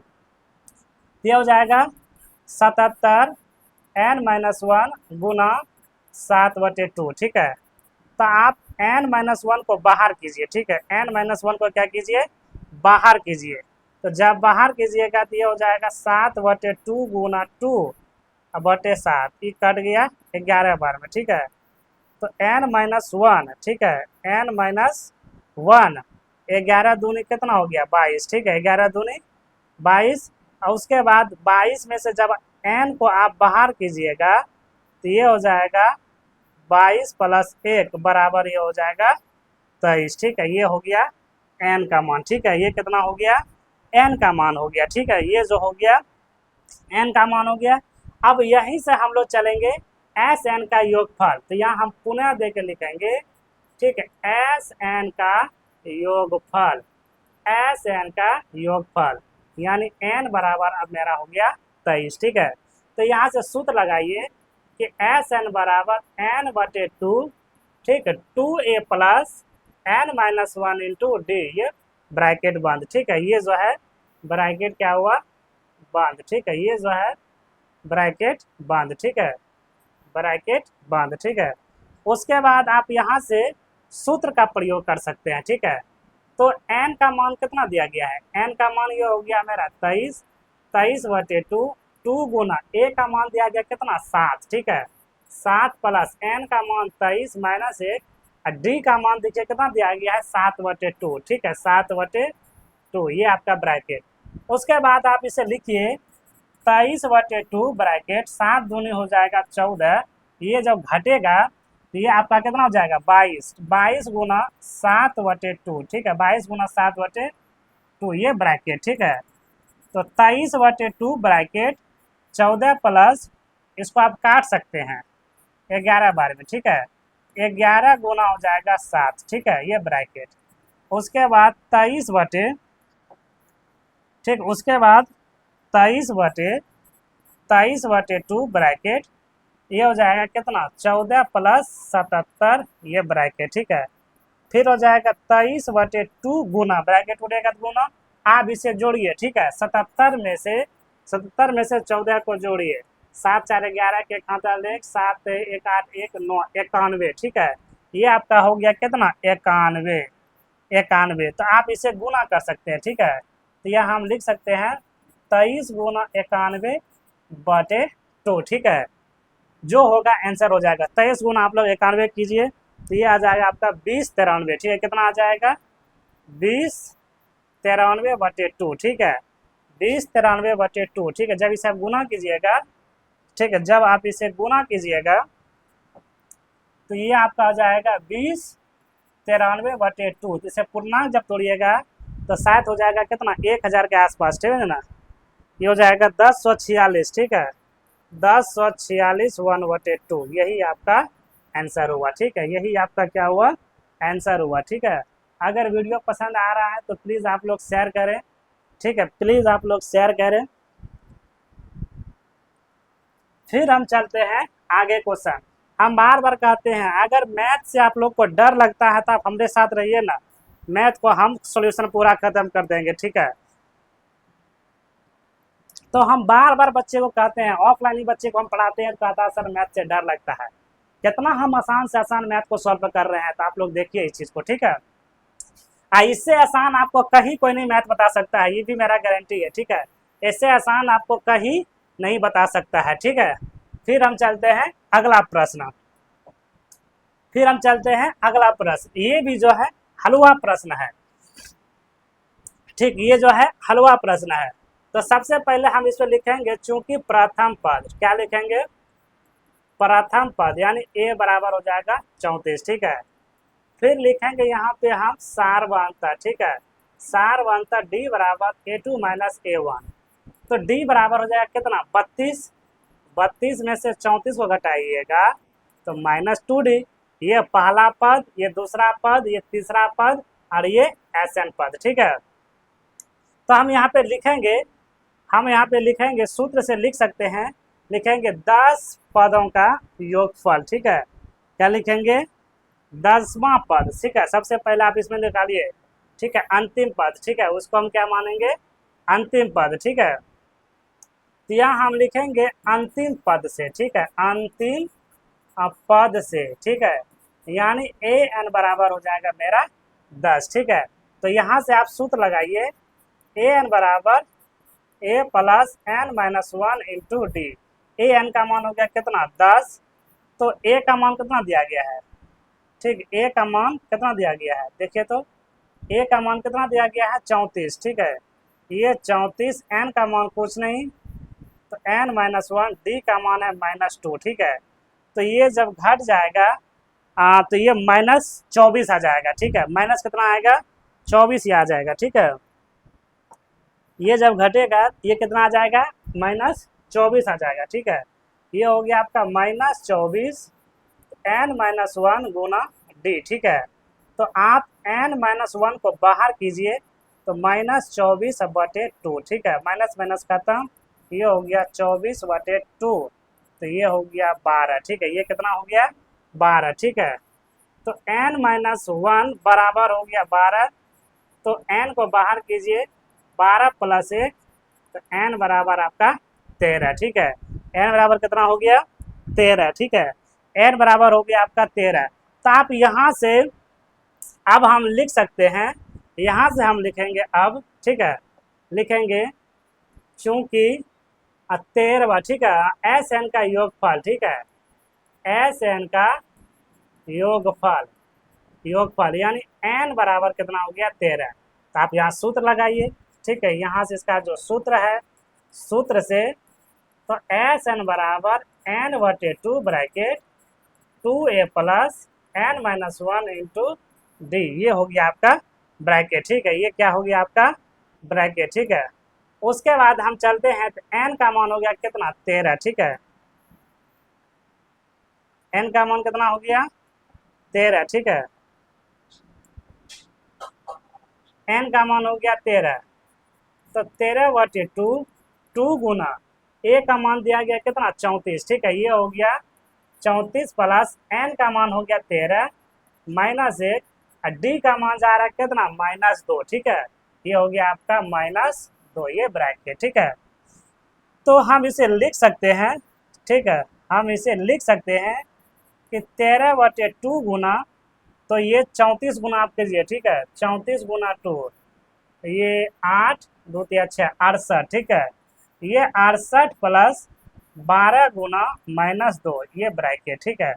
ये हो जाएगा 77 n-1 गुना 7/2, ठीक है। तो आप n-1 को बाहर कीजिए, ठीक है, n-1 को क्या कीजिए, बाहर कीजिए। तो जब बाहर कीजिएगा तो ये हो जाएगा 7/2 गुना 2/7, ये कट गया 11 बार में, ठीक है। तो n-1, ठीक है, n-1, 11 दूनी कितना हो गया 22, ठीक है, 11 दूनी 22। और उसके बाद 22 में से जब n को आप बाहर कीजिएगा तो ये हो जाएगा 22 + 1 बराबर ये हो जाएगा 23, ठीक है, ये हो गया n का मान, ठीक है, ये कितना हो गया n का मान हो गया, ठीक है, ये जो हो गया n का मान हो गया। अब यहीं से हम लोग चलेंगे एस एन का योगफल, तो यहाँ हम पुनः दे के लिखेंगे, ठीक है, एस एन का योगफल, एस एन का योगफल, यानी n बराबर अब मेरा हो गया 23, ठीक है। तो यहाँ से सूत्र लगाइए कि एस एन बराबर n/2, ठीक है, 2a + n-1 इंटू डी, ये ब्रैकेट बंद, ठीक है, ये जो है ब्रैकेट क्या हुआ बंद, ठीक है, ये जो है ब्रैकेट बंद, ठीक है, ब्रैकेट बंद, ठीक है। उसके बाद आप यहाँ से सूत्र का प्रयोग कर सकते हैं, ठीक है। तो n का मान कितना दिया गया है, n का मान ये हो गया मेरा 23, 23/2, 2 गुना a का मान दिया गया कितना 7, ठीक है, 7 + n का मान 23 - 1 और d का मान देखिए कितना दिया गया है 7/2, ठीक है, 7/2, ये आपका ब्रैकेट। उसके बाद आप इसे लिखिए 23/2 ब्रैकेट 7 दूनी हो जाएगा 14, ये जब घटेगा तो ये आपका कितना हो जाएगा 22, 22 गुना 7/2, ठीक है, 22 गुना 7/2, ये ब्रैकेट, ठीक है। तो 23/2 ब्रैकेट 14 प्लस इसको आप काट सकते हैं 11 बार में, ठीक है, 11 गुना हो जाएगा 7, ठीक है, ये ब्रैकेट। उसके बाद 23/, ठीक, उसके बाद 23/2 ब्रैकेट, ये हो जाएगा कितना 14 + 77, ये ब्रैकेट, ठीक है। फिर हो जाएगा 23/2 गुना, ब्रैकेट उठेगा तो गुना, आप इसे जोड़िए, ठीक है, 77 में से 14 को जोड़िए, 7 4 11 के खाता लेख 7 1 8 1 9, 91, ठीक है, ये आपका हो गया कितना 91, 91। तो आप इसे गुना कर सकते हैं, ठीक है, तो यह हम लिख सकते हैं 23 गुना 91/2, ठीक है, जो होगा आंसर हो जाएगा 23 गुना आप लोग 91 कीजिए तो ये आ जाएगा आपका 2093, ठीक है, कितना आ जाएगा 2093/2, ठीक है, 2093/2, ठीक है। जब इसे आप गुना कीजिएगा, ठीक है, जब आप इसे गुना कीजिएगा तो ये आपका आ जाएगा 2093/2, तो इसे पूर्णांक जब तोड़िएगा तो शायद हो जाएगा कितना 1000 के आसपास, ठीक है ना, ये हो जाएगा 1046, ठीक है, 1046 1/2, यही आपका आंसर हुआ, ठीक है, यही आपका क्या हुआ आंसर हुआ, ठीक है। अगर वीडियो पसंद आ रहा है तो प्लीज़ आप लोग शेयर करें, ठीक है, प्लीज़ आप लोग शेयर करें। फिर हम चलते हैं आगे क्वेश्चन। हम बार बार कहते हैं अगर मैथ से आप लोग को डर लगता है तो आप हमारे साथ रहिए ना, मैथ को हम सॉल्यूशन पूरा खत्म कर देंगे, ठीक है। तो हम बार बार बच्चे को कहते हैं, ऑफलाइन ही बच्चे को हम पढ़ाते हैं तो कहता है सर मैथ से डर लगता है, कितना हम आसान से आसान मैथ को सॉल्व कर रहे हैं, तो आप लोग देखिए इस चीज़ को, ठीक है। इससे आसान आपको कहीं कोई नहीं मैथ बता सकता है, ये भी मेरा गारंटी है, ठीक है, इससे आसान आपको कहीं नहीं बता सकता है, ठीक है। फिर हम चलते हैं अगला प्रश्न, फिर हम चलते हैं अगला प्रश्न, ये भी जो है हलवा प्रश्न है, ठीक, ये जो है हलवा प्रश्न है। तो सबसे पहले हम इसमें लिखेंगे चूंकि प्रथम पद, क्या लिखेंगे प्रथम पद, यानी a बराबर हो जाएगा 34, ठीक है। फिर लिखेंगे यहाँ पे हम सारवांतर, ठीक है, सारवांतर d बराबर a2 - a1, तो d बराबर हो जाएगा कितना 32, 32 में से 34 को घटाइएगा तो -2d, ये पहला पद, ये दूसरा पद, ये तीसरा पद और ये Sn पद, ठीक है। तो हम यहाँ पे लिखेंगे सूत्र से लिख सकते हैं, लिखेंगे 10 पदों का योगफल, ठीक है। क्या लिखेंगे? 10वां पद, ठीक है। सबसे पहले आप इसमें निकालिए, ठीक है, अंतिम पद, ठीक है, उसको हम क्या मानेंगे? अंतिम पद, ठीक है। तो यहाँ हम लिखेंगे अंतिम पद से, ठीक है, अंतिम पद से, ठीक है, यानी an बराबर हो जाएगा मेरा 10, ठीक है। तो यहाँ से आप सूत्र लगाइए, an बराबर a plus n minus 1 into D. an का मान हो गया कितना? 10। तो a का मान कितना दिया गया है? ठीक, a का मान कितना दिया गया है? देखिए तो a का मान कितना दिया गया है? 34, ठीक है। ये 34, n का मान कुछ नहीं, तो n माइनस 1, डी का मान है -2, ठीक है। तो ये जब घट जाएगा तो ये -24 आ जाएगा, ठीक है। माइनस कितना आएगा? 24 ही आ जाएगा, ठीक है। ये जब घटेगा ये कितना आ जाएगा? -24 आ जाएगा, ठीक है। ये हो गया आपका -24 n माइनस 1 गुना डी, ठीक है। तो आप n माइनस 1 को बाहर कीजिए तो -24/2, ठीक है। माइनस माइनस खत्म, ये हो गया 24/2, तो ये हो गया 12, ठीक है। ये कितना हो गया? 12, ठीक है। तो n माइनस 1 बराबर हो गया 12, तो n को बाहर कीजिए, 12 प्लस 1, तो n बराबर आपका 13, ठीक है। n बराबर कितना हो गया? 13, ठीक है। n बराबर हो गया आपका 13। तो आप यहाँ से अब हम लिख सकते हैं, यहाँ से हम लिखेंगे अब, ठीक है, लिखेंगे चूंकि 13, ठीक है, Sn का योगफल, ठीक है, Sn का योगफल यानी n बराबर कितना हो गया? 13। तो आप यहाँ सूत्र लगाइए, ठीक है। यहाँ से इसका जो सूत्र है, सूत्र से तो Sn बराबर n/2 bracket 2a plus n minus 1 into d, ये हो गया आपका ब्रैकेट, ठीक है। ये क्या हो गया आपका? ब्रैकेट, ठीक है। उसके बाद हम चलते हैं, तो n का मान हो गया कितना? 13, ठीक है। n का मान कितना हो गया? 13, ठीक है। n का मान हो गया 13, तो 13/2, 2 गुना a का मान दिया गया कितना? 34, ठीक है। ये हो गया 34 प्लस n का मान हो गया 13 -1, डी का मान जा रहा है कितना? -2, ठीक है। ये हो गया आपका -2, ये ब्रैकेट, ठीक है। तो हम इसे लिख सकते हैं, ठीक है, हम इसे लिख सकते हैं कि 13/2 गुना, तो ये 34 गुना आप कीजिए, ठीक है, 34 गुना 2, ये 8 2 3 6 68, ठीक है। ये 68 प्लस 12 गुना -2, ये ब्रैकेट, ठीक है।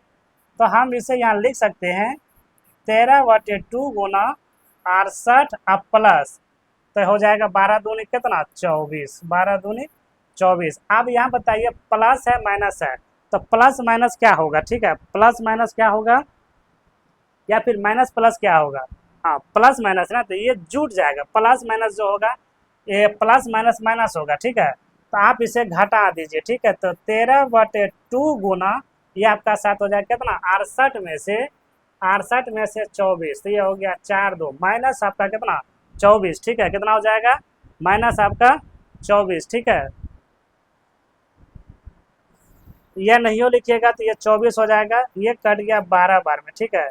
तो हम इसे यहाँ लिख सकते हैं 13/2 गुना 68 अब प्लस, तो हो जाएगा 12 दूनी कितना? 24, 12 दूनी 24। अब यहाँ बताइए प्लस है माइनस है, तो प्लस माइनस क्या होगा? ठीक है, प्लस माइनस क्या होगा, या फिर माइनस प्लस क्या होगा? हाँ, प्लस माइनस ना, तो ये जुट जाएगा। प्लस माइनस जो होगा ये प्लस माइनस माइनस होगा, ठीक है। तो आप इसे घटा दीजिए, ठीक है। तो 13/2 गुना ये आपका साथ हो जाएगा कितना? 68 में से 24, तो ये हो गया 4 2 माइनस आपका कितना? 24, ठीक है। कितना हो जाएगा? माइनस आपका 24, ठीक है। यह नहीं हो लिखिएगा तो ये 24 हो जाएगा, ये कट गया 12 बार में, ठीक है।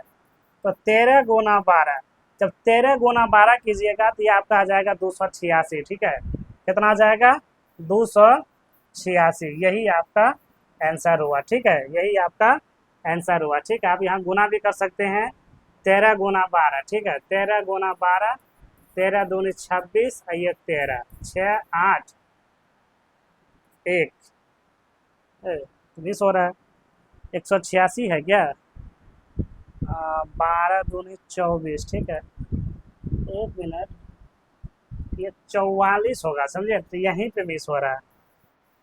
तो 13 गुना 12, जब 13 गुना 12 कीजिएगा तो ये आपका आ जाएगा 286, ठीक है। कितना आ जाएगा? 286, यही आपका आंसर हुआ, ठीक है। यही आपका आंसर हुआ, ठीक है। आप यहाँ गुना भी कर सकते हैं, 13 गुना 12, ठीक है, 13 गुना 12, 13 दूनी 26, ये 13 6 8 1 20 हो रहा है, 186 है क्या? 12 दूनी 24, ठीक है, 1 मिनट, ये 44 होगा, समझे। तो यहीं पे मिस हो रहा है,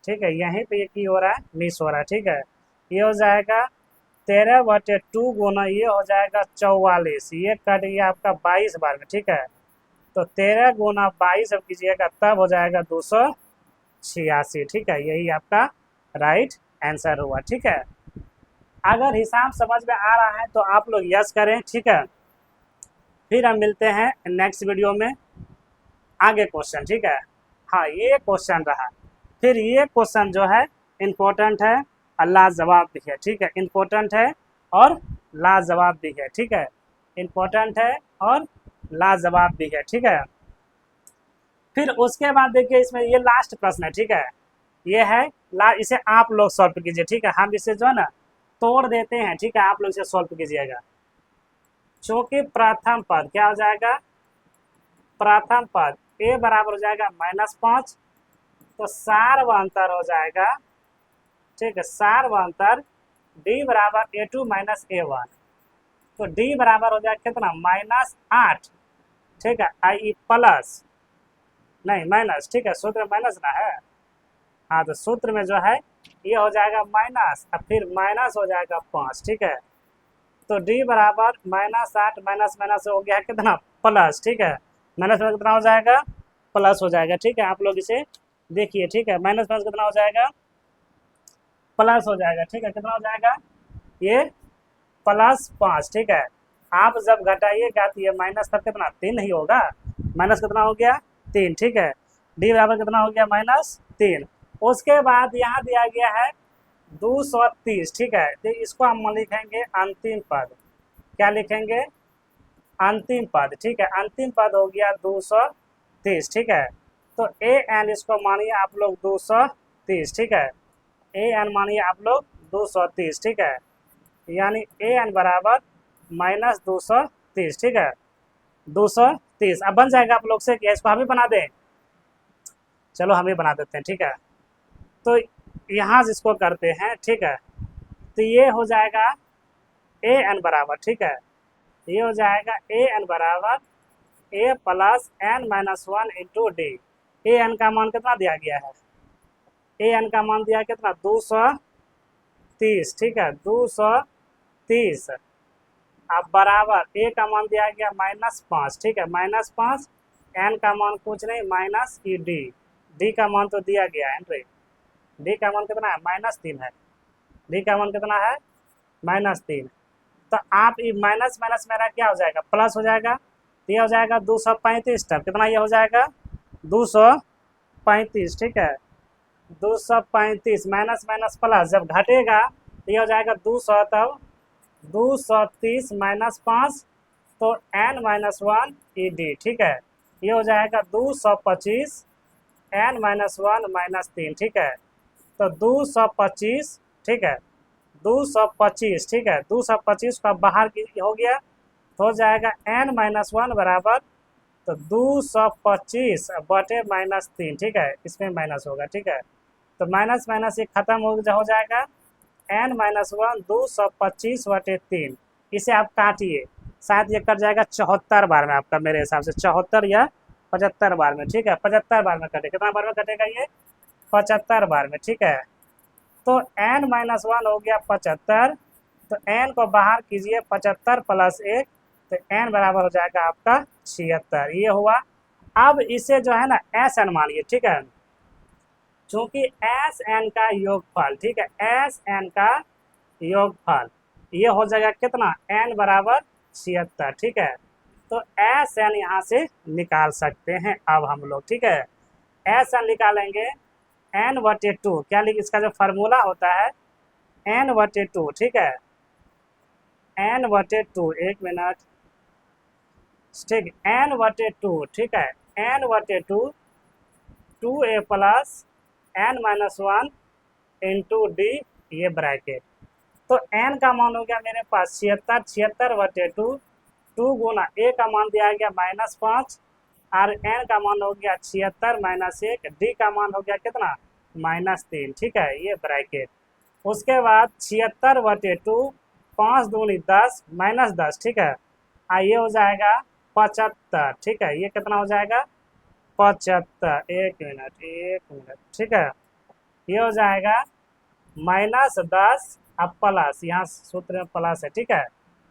ठीक है, यहीं पे ये की हो रहा है? मिस हो रहा है, ठीक है। ये हो जाएगा 13/2 गुना, ये हो जाएगा 44, ये कट गया आपका 22 बार में, ठीक है। तो 13 गुना 22 अब कीजिएगा तब हो जाएगा 286, ठीक है। यही आपका राइट आंसर हुआ, ठीक है। अगर हिसाब समझ में आ रहा है तो आप लोग यस करें, ठीक है। फिर हम मिलते हैं नेक्स्ट वीडियो में, आगे क्वेश्चन, ठीक है। हाँ, ये क्वेश्चन रहा। फिर ये क्वेश्चन जो है इम्पोर्टेंट है और लाजवाब भी है, ठीक है। इम्पोर्टेंट है और लाजवाब भी है, ठीक है। इम्पोर्टेंट है और लाजवाब भी है, ठीक है। फिर उसके बाद देखिए इसमें ये लास्ट प्रश्न है, ठीक है। ये है इसे आप लोग सॉल्व कीजिए, ठीक है। हम इसे जो है ना तोड़ देते हैं, ठीक है। आप लोग इसे सॉल्व कीजिएगा। चूंकि प्रथम पद क्या हो जाएगा, प्रथम पद a बराबर हो जाएगा -5, तो सार्वंतर हो जाएगा, ठीक है। सार्वंतर d बराबर a2 - a1, तो d बराबर हो जाएगा कितना, -8, ठीक है। आई प्लस नहीं माइनस, ठीक है। सूत्र में माइनस ना है, हाँ, तो सूत्र में जो है ये हो जाएगा माइनस और फिर माइनस हो जाएगा 5, ठीक है। तो d बराबर -8 माइनस माइनस हो गया कितना, प्लस, ठीक है। माइनस माइनस कितना हो जाएगा, प्लस हो जाएगा, ठीक है। आप लोग इसे देखिए, ठीक है। माइनस माइनस कितना हो जाएगा, प्लस हो जाएगा, ठीक है। कितना हो जाएगा, ये +5, ठीक है। आप जब घटाइएगा तो ये माइनस तब कितना, 3 ही होगा। माइनस कितना हो गया, 3, ठीक है। d बराबर कितना हो गया, -3। उसके बाद यहाँ दिया गया है 230, ठीक है। तो इसको हम लिखेंगे अंतिम पद, क्या लिखेंगे, अंतिम पद, ठीक है। अंतिम पद हो गया 230, ठीक है। तो an इसको मानिए आप लोग 230, ठीक है। an मानिए आप लोग 230, ठीक है। यानी an बराबर -230, ठीक है। 230 अब बन जाएगा आप लोग से, क्या इसको हम ही बना दें, चलो हम ही बना देते हैं, ठीक है। तो यहाँ जिसको करते हैं, ठीक है, तो ये हो जाएगा an बराबर, ठीक है। ये हो जाएगा an बराबर a plus n-1 into D. an का मान कितना दिया गया है, an का मान दिया कितना, 230, ठीक है। 230 अब बराबर a का मान दिया गया -5, ठीक है। -5, n का मान कुछ नहीं -d का मान तो दिया गया है, d का मान कितना है, -3 है। d का मान कितना है, -3। तो आप ये माइनस माइनस मेरा क्या हो जाएगा, प्लस हो जाएगा। तो ये हो जाएगा 235, तब कितना ये हो जाएगा 235, ठीक है। 235 माइनस माइनस प्लस जब घटेगा तो ये हो जाएगा 200, तब 230 -5, तो n-1 ed, ठीक है। ये हो जाएगा 225 n-1 -3, ठीक है। तो 225, ठीक है। 225, ठीक है। 225 का बाहर की हो गया तो हो जाएगा n-1 बराबर, तो 225 बटे -3, ठीक है। इसमें माइनस होगा, ठीक है। तो माइनस माइनस ये खत्म हो जाएगा, n-1 225 बटे 3। इसे आप काटिए, शायद ये कट जाएगा 74 बार में आपका, मेरे हिसाब से 74 या 75 बार में, ठीक है। 75 बार में कटे, कितना बार में कटेगा ये, 75 बार में, ठीक है। तो n-1 हो गया 75, तो n को बाहर कीजिए, 75 + 1, तो n बराबर हो जाएगा आपका 76, ये हुआ। अब इसे जो है ना Sn मानिए, ठीक है। चूंकि Sn का योगफल, ठीक है, Sn का योगफल ये हो जाएगा कितना, n बराबर 76, ठीक है। तो Sn यहाँ से निकाल सकते हैं अब हम लोग, ठीक है। Sn निकालेंगे n/2, क्या लिख, इसका जो फार्मूला होता है n/2, ठीक है। n/2, एक मिनट, ठीक, n/2, ठीक है। n/2 2a plus n-1 into d, ये ब्रैकेट। तो n का मान हो गया मेरे पास 76, 76/2, 2 गुना a का मान दिया गया -5 और n का मान हो गया 76 - 1, d का मान हो गया कितना, -3, ठीक है, ये ब्रैकेट। उसके बाद 76/2, 5 दूनी 10 -10, ठीक है। ये हो जाएगा 75, ठीक है। ये कितना हो जाएगा, 75, एक मिनट, ठीक है। ये हो जाएगा -10 अब प्लस, यहाँ सूत्र में प्लस है, ठीक है।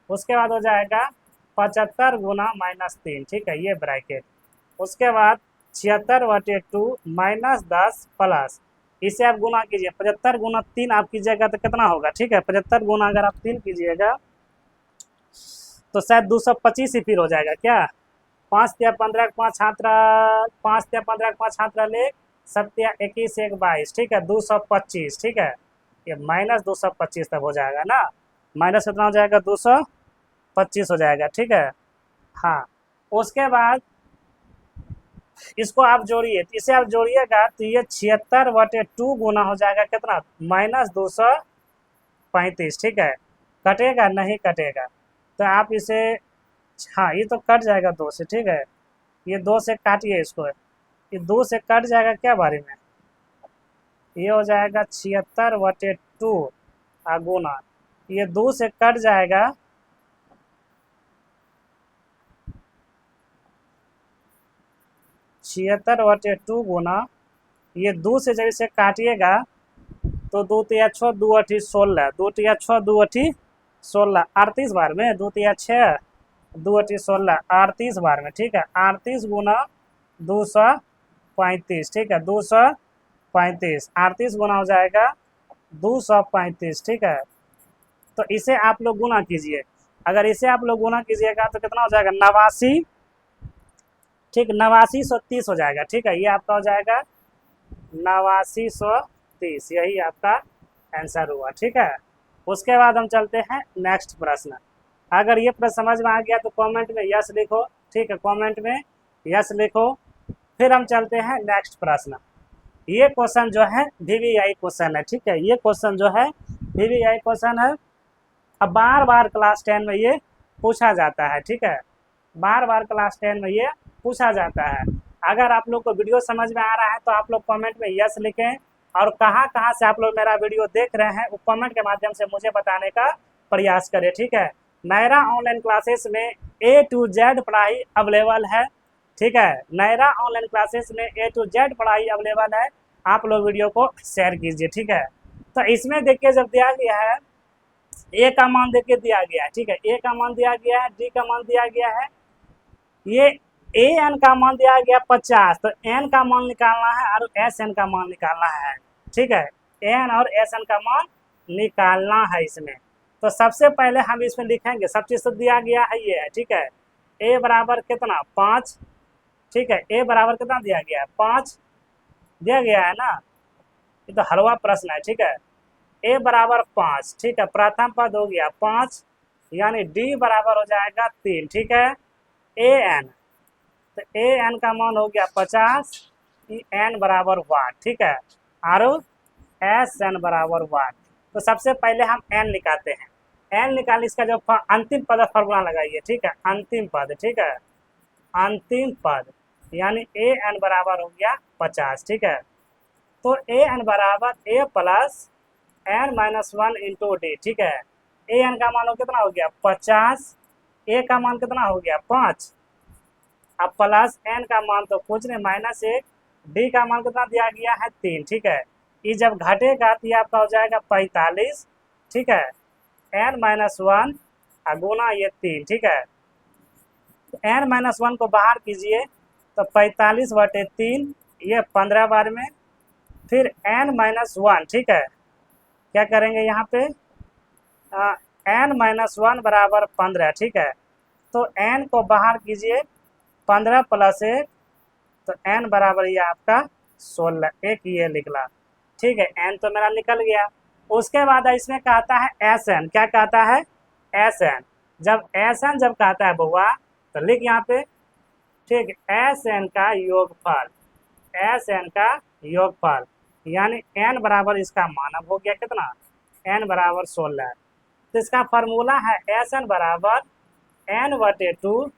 उसके बाद हो जाएगा 75 गुना -3, ठीक है, ये ब्रैकेट। उसके बाद 76/2 -10 प्लस, इसे आप गुना कीजिए, 75 गुना 3 आप कीजिएगा तो कितना होगा, ठीक है। 75 गुना अगर आप 3 कीजिएगा तो शायद 225 ही फिर हो जाएगा क्या। 5 × 15 5 छात्रा, 5 × 15 5 छात्रा ले, 7 × 21 1 22, ठीक है 225, ठीक है। ये -225 तक हो जाएगा ना, माइनस कितना हो जाएगा 225 हो जाएगा, ठीक है। हाँ, उसके बाद इसको आप जोड़िए, इसे आप जोड़िएगा तो ये 76/2 गुना हो जाएगा कितना, -235, ठीक है। कटेगा नहीं कटेगा, तो आप इसे, हाँ ये तो कट जाएगा 2 से, ठीक है। ये 2 से काटिए इसको, ये 2 से कट जाएगा क्या बारे में, ये हो जाएगा 76/2 गुना, ये 2 से कट जाएगा, छिहत्तर टू गुना, ये 2 से जब इसे काटिएगा तो 2 तिया 6 2 8 16, 2 तिया 6 2 8 16, 38 बार में, 2 तिया 6 2 8 16, 38 बार में, ठीक है। 38 गुना 235, ठीक है 235, 38 गुना हो जाएगा 235, ठीक है। तो इसे आप लोग गुना कीजिए, अगर इसे आप लोग गुना कीजिएगा तो कितना हो जाएगा 89, ठीक 8930 हो जाएगा, ठीक है। ये आपका हो जाएगा 8930, यही आपका आंसर हुआ, ठीक है। उसके बाद हम चलते हैं नेक्स्ट प्रश्न। अगर ये प्रश्न समझ में आ गया तो कमेंट में यस लिखो, ठीक है, कमेंट में यस लिखो। फिर हम चलते हैं नेक्स्ट प्रश्न। ये क्वेश्चन जो है VVI क्वेश्चन है, ठीक है। ये क्वेश्चन जो है VVI क्वेश्चन है। अब बार बार क्लास 10 में ये पूछा जाता है, ठीक है, बार बार क्लास 10 में ये पूछा जाता है। अगर आप लोग को वीडियो समझ में आ रहा है तो आप लोग कमेंट में यस लिखें, और कहाँ कहाँ से आप लोग मेरा वीडियो देख रहे हैं वो कमेंट के माध्यम से मुझे बताने का प्रयास करें, ठीक है। नायरा ऑनलाइन क्लासेस में A to Z पढ़ाई अवेलेबल है, ठीक है। नायरा ऑनलाइन क्लासेस में A to Z पढ़ाई अवेलेबल है, आप लोग वीडियो को शेयर कीजिए, ठीक है। तो इसमें देखिए जब दिया गया है ए का मान देखिए दिया गया है, ठीक है, ए का मान दिया गया है, डी का मान दिया गया है, ये ए एन का मान दिया गया 50, तो एन का मान निकालना है और एस एन का मान निकालना है, ठीक है। एन और एस एन का मान निकालना है इसमें। तो सबसे पहले हम इसमें लिखेंगे, सब चीज़ तो दिया गया है ये है, ठीक है। ए बराबर कितना 5, ठीक है, ए बराबर कितना दिया गया है 5 दिया गया है ना, ये तो हलवा प्रश्न है, ठीक है। ए बराबर 5, ठीक है, प्रथम पद हो गया 5, यानी डी बराबर हो जाएगा 3, ठीक है। ए एन, तो ए एन का मान हो गया 50, एन बराबर 1, ठीक है, और एस एन बराबर 1। तो सबसे पहले हम एन निकालते हैं, एन निकाल, इसका जो अंतिम पद फॉर्मूला लगाइए, ठीक है, अंतिम पद, ठीक है, अंतिम पद, यानी ए एन बराबर हो गया 50, ठीक है। तो ए एन बराबर a plus n minus 1 into d, ठीक है। ए एन का मान कितना हो गया 50, ए का मान कितना हो गया 5, अब प्लस एन का मान तो कुछ नहीं -1, डी का मान कितना दिया गया है 3, ठीक है। ये जब घटेगा तो ये आपका हो जाएगा 45, ठीक है, एन माइनस 1 गुना ये 3, ठीक है। तो एन माइनस 1 को बाहर कीजिए तो 45/3, ये 15 बार में, फिर एन माइनस 1, ठीक है, क्या करेंगे यहाँ पे एन माइनस 1 बराबर 15, ठीक है। तो एन को बाहर कीजिए, 15 + 1, तो एन बराबर ये आपका 16, एक ये निकला, ठीक है, एन तो मेरा निकल गया। उसके बाद इसमें कहता है एस एन, क्या कहता है एस एन, जब एस एन जब कहता है बउआ तो लिख यहाँ पे, ठीक, एस एन का योगफल, एस एन का योगफल, यानी एन बराबर इसका मान अब हो गया कितना, एन बराबर 16। तो इसका फार्मूला है एस एन बराबर n/2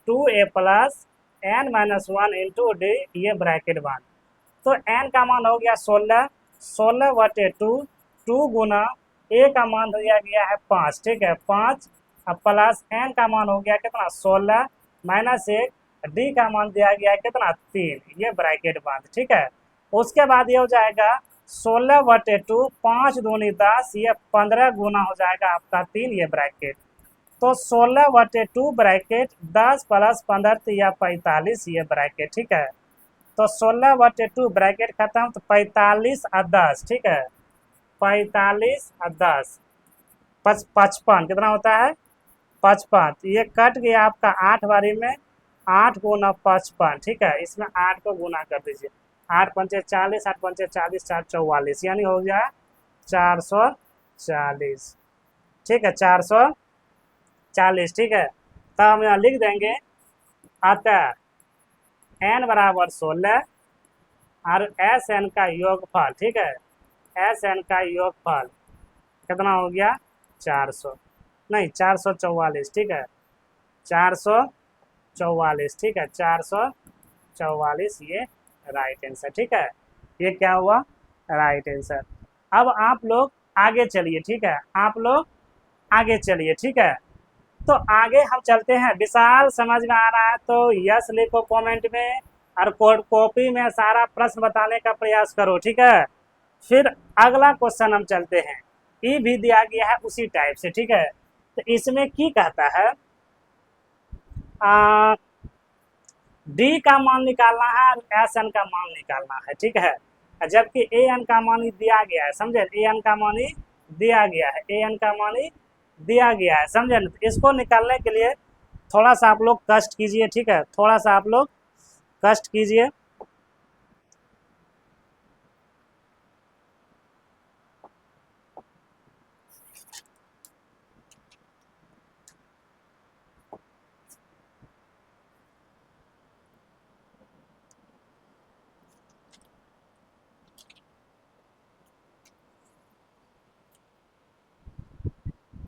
2a plus n minus 1 into d, ये ब्रैकेट बंद। तो एन का मान हो गया 16, 16/2, 2 गुना ए का मान दिया गया है 5, ठीक है, 5, अब प्लस एन का मान हो गया कितना 16 -1, डी का मान दिया गया है कितना 3, ये ब्रैकेट बंद, ठीक है। उसके बाद ये हो जाएगा 16/2, 5 दूनी 10, ये 15 गुना हो जाएगा आपका 3, ये ब्रैकेट। तो 16/2 ब्रैकेट 10 + 15 तो यह 45, ये ब्रैकेट, ठीक है। तो 16/2 ब्रैकेट खत्म, तो 45 और 10, ठीक है, 45 और 10 55 कितना होता है 55, ये कट गया आपका 8 बारी में, 8 गुना 55, ठीक है, इसमें 8 को गुना कर दीजिए, 8 पंचे 40, 8 पंचे 40, 4 44, यानी हो गया 440, ठीक है, 440, ठीक है। तब हम यहाँ लिख देंगे अतः n बराबर 16 और एस एन का योगफल, ठीक है, एस एन का योगफल कितना हो गया 400, नहीं 444, ठीक है, 444, ठीक है, 444 ये राइट आंसर, ठीक है, ये क्या हुआ राइट आंसर। अब आप लोग आगे चलिए, ठीक है, आप लोग आगे चलिए, ठीक है, तो आगे हम चलते हैं। विशाल समझ में आ रहा है तो यस लिखो कमेंट में, और कॉपी में सारा प्रश्न बताने का प्रयास करो, ठीक है। फिर अगला क्वेश्चन हम चलते हैं, ई भी दिया गया है उसी टाइप से, ठीक है। तो इसमें की कहता है डी का मान निकालना है और एस एन का मान निकालना है, ठीक है, जबकि ए एन का मान ही दिया गया है, समझे, ए एन का मान ही दिया गया है, ए एन का मान ही दिया गया है, समझे। इसको निकालने के लिए थोड़ा सा आप लोग कष्ट कीजिए, ठीक है, थोड़ा सा आप लोग कष्ट कीजिए।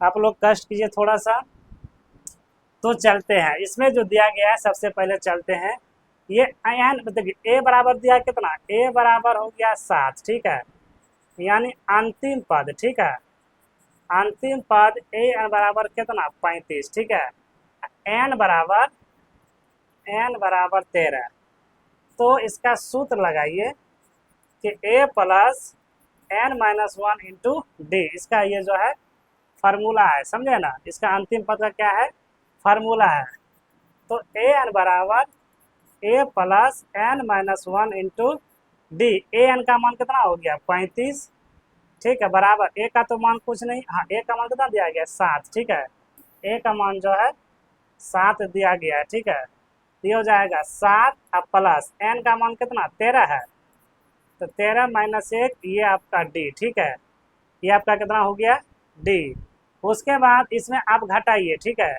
आप लोग कष्ट कीजिए थोड़ा सा। तो चलते हैं, इसमें जो दिया गया है सबसे पहले चलते हैं, ये एन देखिए, ए बराबर दिया कितना, ए बराबर हो गया 7, ठीक है, यानी अंतिम पद, ठीक है, अंतिम पद ए एन बराबर कितना 35, ठीक है, एन बराबर 13। तो इसका सूत्र लगाइए कि a plus n minus 1 into d, इसका ये जो है फार्मूला है, समझे ना, इसका अंतिम पद का क्या है फार्मूला है। तो ए एन बराबर a plus n minus 1 into d, a n का मान कितना हो गया 35, ठीक है, बराबर ए का तो मान कुछ नहीं, हाँ ए का मान कितना दिया गया 7, ठीक है, ए का मान जो है 7 दिया गया है, ठीक है, ये हो जाएगा 7 अब प्लस एन का मान कितना 13 है, तो 13 माइनस 1 ये आपका डी, ठीक है, ये आपका कितना हो गया डी। उसके बाद इसमें आप घटाइए, ठीक है,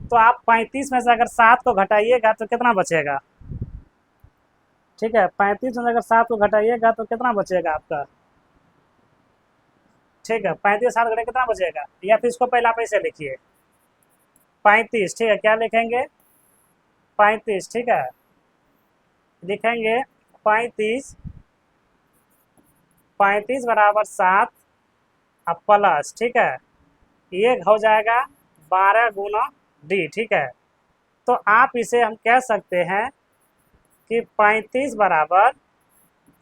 तो आप 35 में से अगर 7 को घटाइएगा तो कितना बचेगा, ठीक है, 35 में से अगर 7 को घटाइएगा तो कितना बचेगा आपका, ठीक है, 35 7 घटे कितना बचेगा, या फिर इसको पहले आप ऐसे लिखिए 35, ठीक है, क्या लिखेंगे 35, ठीक है, लिखेंगे 35, 35 बराबर 7 अब प्लस, ठीक है, ये हो जाएगा 12 गुना डी, ठीक है। तो आप इसे हम कह सकते हैं कि 35 बराबर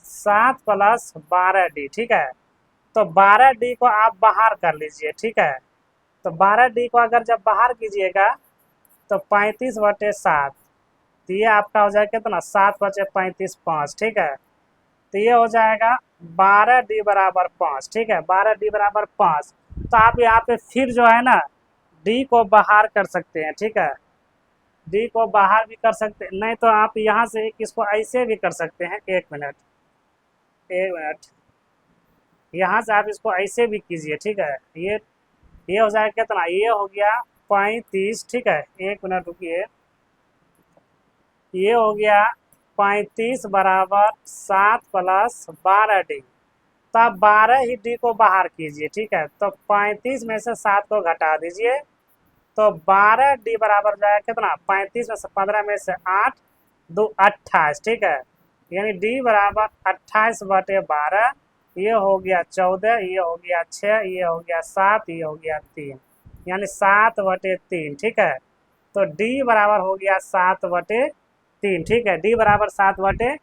7 प्लस 12 डी, ठीक है। तो 12 डी को आप बाहर कर लीजिए, ठीक है, तो 12 डी को अगर जब बाहर कीजिएगा तो 35 बटे 7, तो ये आपका हो जाएगा कितना 7 बचे 35 5, ठीक है, तो ये हो जाएगा 12 डी बराबर 5, ठीक है, 12 डी बराबर 5। तो आप यहाँ पे फिर जो है ना डी को बाहर कर सकते हैं, ठीक है, डी को बाहर भी कर सकते हैं, नहीं तो आप यहाँ से इसको ऐसे भी कर सकते हैं, एक मिनट यहाँ से आप इसको ऐसे भी कीजिए, ठीक है, ये हो जाएगा कितना, ये हो गया 35, ठीक है, एक मिनट रुकिए, ये हो गया 35 बराबर 7 प्लस 12 डी, तो आप 12 ही डी को बाहर कीजिए, ठीक है, तो 35 में से 7 को घटा दीजिए, तो 12 डी बराबर जाएगा कितना 35 में से 15 में से 8 2 28, ठीक है, यानी डी बराबर 28 बटे 12, ये हो गया 14, ये हो गया 6, ये हो गया 7, ये हो गया 3, यानी 7 बटे 3, ठीक है। तो डी बराबर हो गया 7 बटे 3, ठीक है, डी बराबर 7 बटे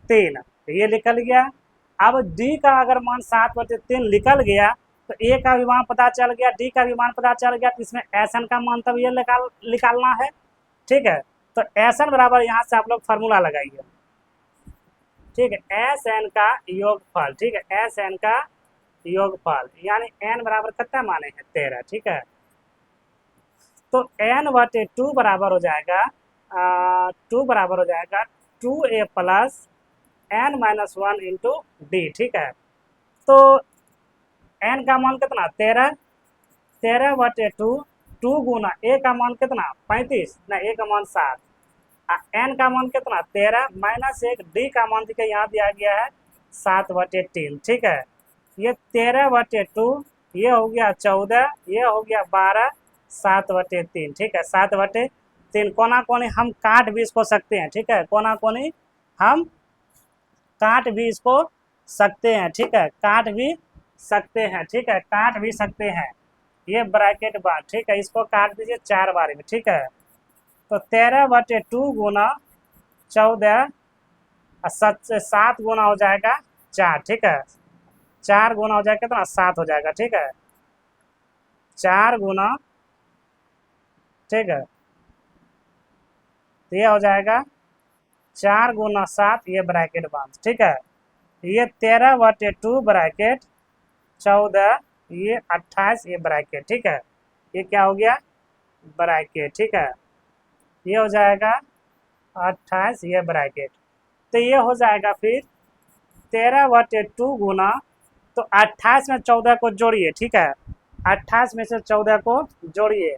3, ये निकल गया। अब डी का अगर मान 7 बटे 3 निकल गया तो ए का भी मान पता चल गया, डी का भी मान पता चल गया, तो इसमें एस एन का मान तब ये निकालना है, ठीक है। तो एस एन बराबर यहाँ से आप लोग फार्मूला लगाइए, ठीक है, एस एन का योगफल, ठीक है, एस एन का योगफल, यानी एन बराबर कितना माने हैं 13, ठीक है, तो n/2 बराबर हो जाएगा 2 बराबर हो जाएगा 2a plus n-1 into d. ठीक है, तो n का मान कितना 13, 13/2, 2 गुना a का मान कितना 35 ना, a का मान 7, n का मान कितना 13 -1, डी का मान देखिए यहाँ दिया गया है 7/3। ठीक है, ये 13/2, ये हो गया 14, ये हो गया 12, 7/3। ठीक है, 7/3 कोना कोनी हम काट भी इसको सकते हैं। ठीक है, कोना कोनी हम काट भी इसको सकते हैं। ठीक है, काट भी सकते हैं। ठीक है, काट भी सकते हैं, ये ब्रैकेट बार। ठीक है, इसको काट दीजिए 4 बार में। ठीक है, तो 13/2 गुना 14, 7 गुना हो जाएगा 4। ठीक है, 4 गुना हो जाएगा कितना 7 हो जाएगा। ठीक है, 4 गुना, ठीक है, तो ये हो जाएगा 4 गुना 7, ये ब्रैकेट बंद। ठीक है, ये 13/2 ब्रैकेट 14, ये 28, ये ब्रैकेट। ठीक है, ये क्या हो गया ब्रैकेट। ठीक है, ये हो जाएगा 28, ये ब्रैकेट। तो ये हो जाएगा फिर 13/2 गुना, तो 28 में 14 को जोड़िए। ठीक है, 28 में से 14 को जोड़िए,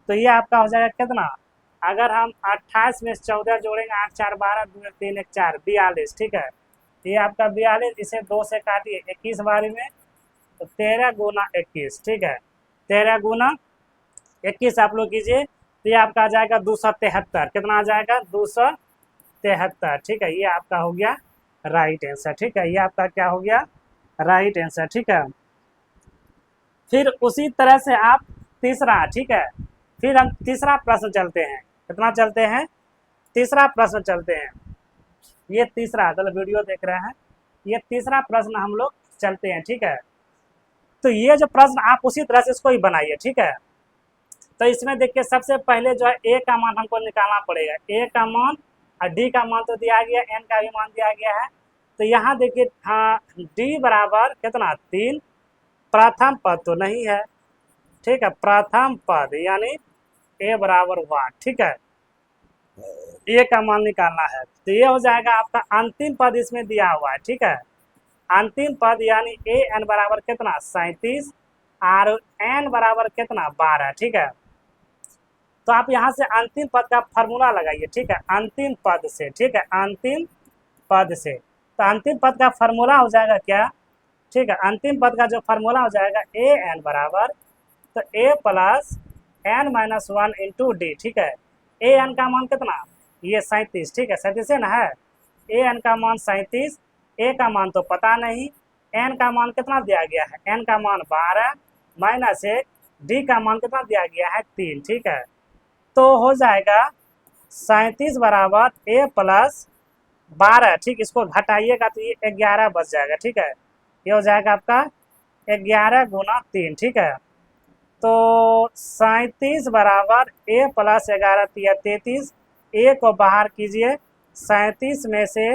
तो ये आपका हो जाएगा कितना, अगर हम 28 में से 14 जोड़ेंगे 8 4 12, 2 1 3 1 4, 42। ठीक है, ये आपका 42, इसे 2 से काटिए 21 बारी में, तो 13 गुना 21। ठीक है, 13 गुना 21 आप लोग कीजिए, तो ये आपका आ जाएगा 273। कितना आ जाएगा 273। ठीक है, ये आपका हो गया राइट आंसर। ठीक है, ये आपका क्या हो गया राइट आंसर। ठीक है, फिर उसी तरह से आप तीसरा, ठीक है, फिर हम तीसरा प्रश्न चलते हैं। कितना चलते हैं, तीसरा प्रश्न चलते हैं। ये तीसरा, चलो वीडियो देख रहे हैं, ये तीसरा प्रश्न हम लोग चलते हैं। ठीक है, तो ये जो प्रश्न आप उसी तरह से इसको ही बनाइए। ठीक है, तो इसमें देखिए सबसे पहले जो है ए का मान हमको निकालना पड़ेगा। ए का मान और डी का मान तो दिया गया, एन का भी मान दिया गया है। तो यहाँ देखिए डी बराबर कितना 3, प्रथम पद तो नहीं है। ठीक है, प्रथम पद यानी ए बराबर 1। ठीक है, ए का मान निकालना है, तो ये हो जाएगा आपका अंतिम पद इसमें दिया हुआ है। ठीक है, अंतिम पद यानी ए एन बराबर कितना 37 और एन बराबर कितना 12। ठीक है, तो आप यहाँ से अंतिम पद का फॉर्मूला लगाइए। ठीक है, अंतिम पद से। ठीक है, अंतिम पद से, तो अंतिम पद का फॉर्मूला हो जाएगा क्या, ठीक है, अंतिम पद का जो फॉर्मूला हो जाएगा ए एन बराबर, तो ए प्लस n-1 इंटू डी। ठीक है, ए एन का मान कितना ये 37। ठीक है, 37 है ना, है ए एन का मान 37, ए का मान तो पता नहीं, एन का मान कितना दिया गया है, एन का मान 12 -1, डी का मान कितना दिया गया है 3। ठीक है, तो हो जाएगा 37 बराबर ए प्लस 12। ठीक, इसको घटाइएगा तो ये 11 बच जाएगा। ठीक है, ये हो जाएगा आपका 11 गुना 3। ठीक है, तो 37 बराबर ए प्लस 11 33, ए को बाहर कीजिए, 37 में से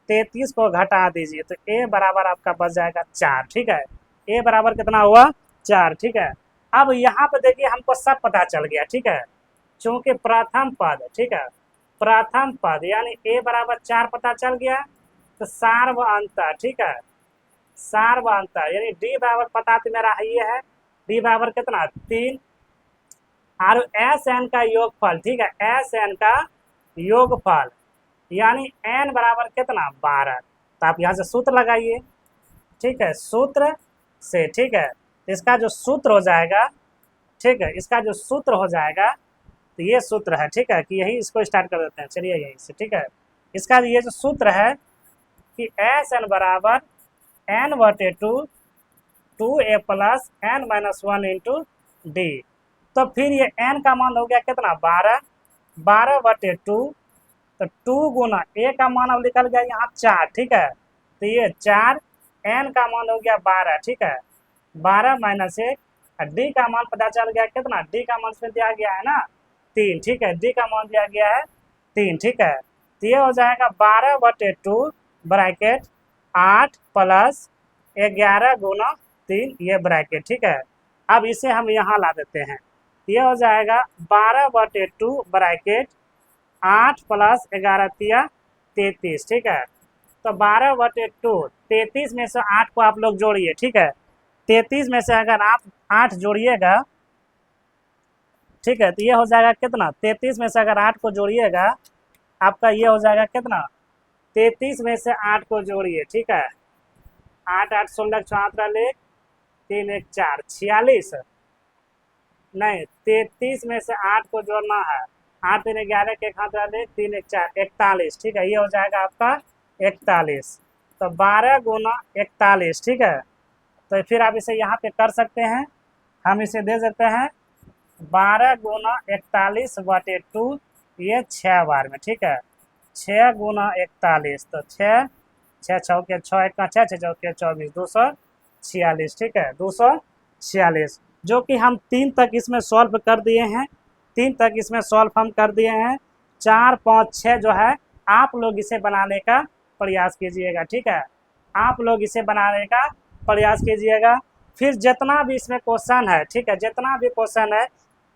33 को घटा दीजिए, तो ए बराबर आपका बच जाएगा 4। ठीक है, ए बराबर कितना हुआ 4। ठीक है, अब यहाँ पर देखिए हमको सब पता चल गया। ठीक है, चूंकि प्रथम पद, ठीक है, प्रथम पद यानी ए बराबर 4 पता चल गया, तो सार्व अंतर। ठीक है, सार्व अंतर यानी डी बराबर पता तो मेरा ये है, डी बराबर कितना 3 और एस एन का योगफल। ठीक है, एस एन का योगफल यानी एन बराबर कितना 12। तो आप यहाँ से सूत्र लगाइए। ठीक है, सूत्र से, ठीक है, इसका जो सूत्र हो जाएगा, ठीक है, इसका जो सूत्र हो जाएगा, तो ये सूत्र है। ठीक है, कि यही इसको स्टार्ट कर देते हैं, चलिए यहीं से। ठीक है, इसका ये जो सूत्र है कि एस एन बराबर n/2 2a plus n-1 into D. तो फिर ये n का मान हो गया कितना 12, 12/2, तो 2 गुना a का मान अब निकल गया यहाँ 4। ठीक है, तो ये 4, n का मान हो गया 12। ठीक है, 12 -1, डी का मान पता चल गया कितना, डी का मान इसमें दिया गया है ना 3। ठीक है, डी का मान दिया गया है 3। ठीक है, तो ये हो जाएगा 12/2 ब्रैकेट 8 प्लस 11 गुना 3, ये ब्रैकेट। ठीक है, अब इसे हम यहाँ ला देते हैं। ये हो जाएगा 12/2 ब्रैकेट 8 + 11 × 33, ठीक है। तो 12/2, 33 में से 8 को आप लोग जोड़िए, ठीक है। 33 में से अगर आप 8 जोड़िएगा, ठीक है, तो ये हो जाएगा कितना, 33 में से अगर 8 को जोड़िएगा आपका ये हो जाएगा कितना, 33 में से 8 को जोड़िए, ठीक है। 8 8 16 74 ले 3 1 4 46, नहीं 33 में से 8 को जोड़ना है, 8 3 11 के हाथ ले 3 1 4 41, ठीक है। ये हो जाएगा आपका 41। तो 12 × 41, ठीक है। तो फिर आप इसे यहाँ पे कर सकते हैं, हम इसे दे देते हैं 12 × 41/2, ये 6 बार में, ठीक है। 6 × 41, तो 6 6 चौके 6 1 6 6 चौके 24 246, ठीक है, 246, जो कि हम 3 तक इसमें सॉल्व कर दिए हैं। 3 तक इसमें सॉल्व हम कर दिए हैं। 4 5 6 जो है आप लोग इसे बनाने का प्रयास कीजिएगा, ठीक है। आप लोग इसे बनाने का प्रयास कीजिएगा। फिर जितना भी इसमें क्वेश्चन है, ठीक है, जितना भी क्वेश्चन है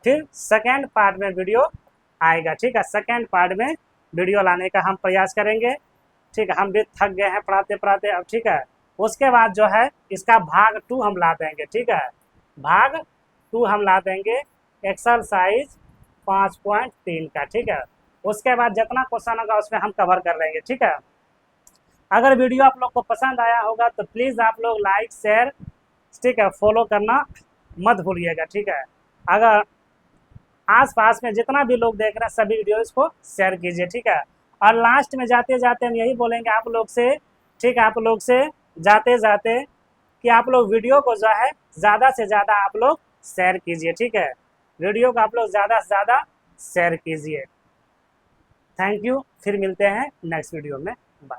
फिर सेकेंड पार्ट में वीडियो आएगा, ठीक है। सेकेंड पार्ट में वीडियो लाने का हम प्रयास करेंगे, ठीक है। हम भी थक गए हैं पढ़ाते पढ़ाते अब, ठीक है। उसके बाद जो है इसका भाग 2 हम ला देंगे, ठीक है। भाग 2 हम ला देंगे एक्सरसाइज 5.3 का, ठीक है। उसके बाद जितना क्वेश्चन होगा उसमें हम कवर कर लेंगे, ठीक है। अगर वीडियो आप लोग को पसंद आया होगा तो प्लीज़ आप लोग लाइक शेयर, ठीक है, फॉलो करना मत भूलिएगा, ठीक है। अगर आसपास में जितना भी लोग देख रहे हैं सभी वीडियोस को शेयर कीजिए, ठीक है। और लास्ट में जाते जाते हम यही बोलेंगे आप लोग से, ठीक है, आप लोग से जाते जाते कि आप लोग वीडियो को जो है ज़्यादा से ज़्यादा आप लोग शेयर कीजिए, ठीक है। वीडियो को आप लोग ज़्यादा से ज़्यादा शेयर कीजिए। थैंक यू, फिर मिलते हैं नेक्स्ट वीडियो में, बाय।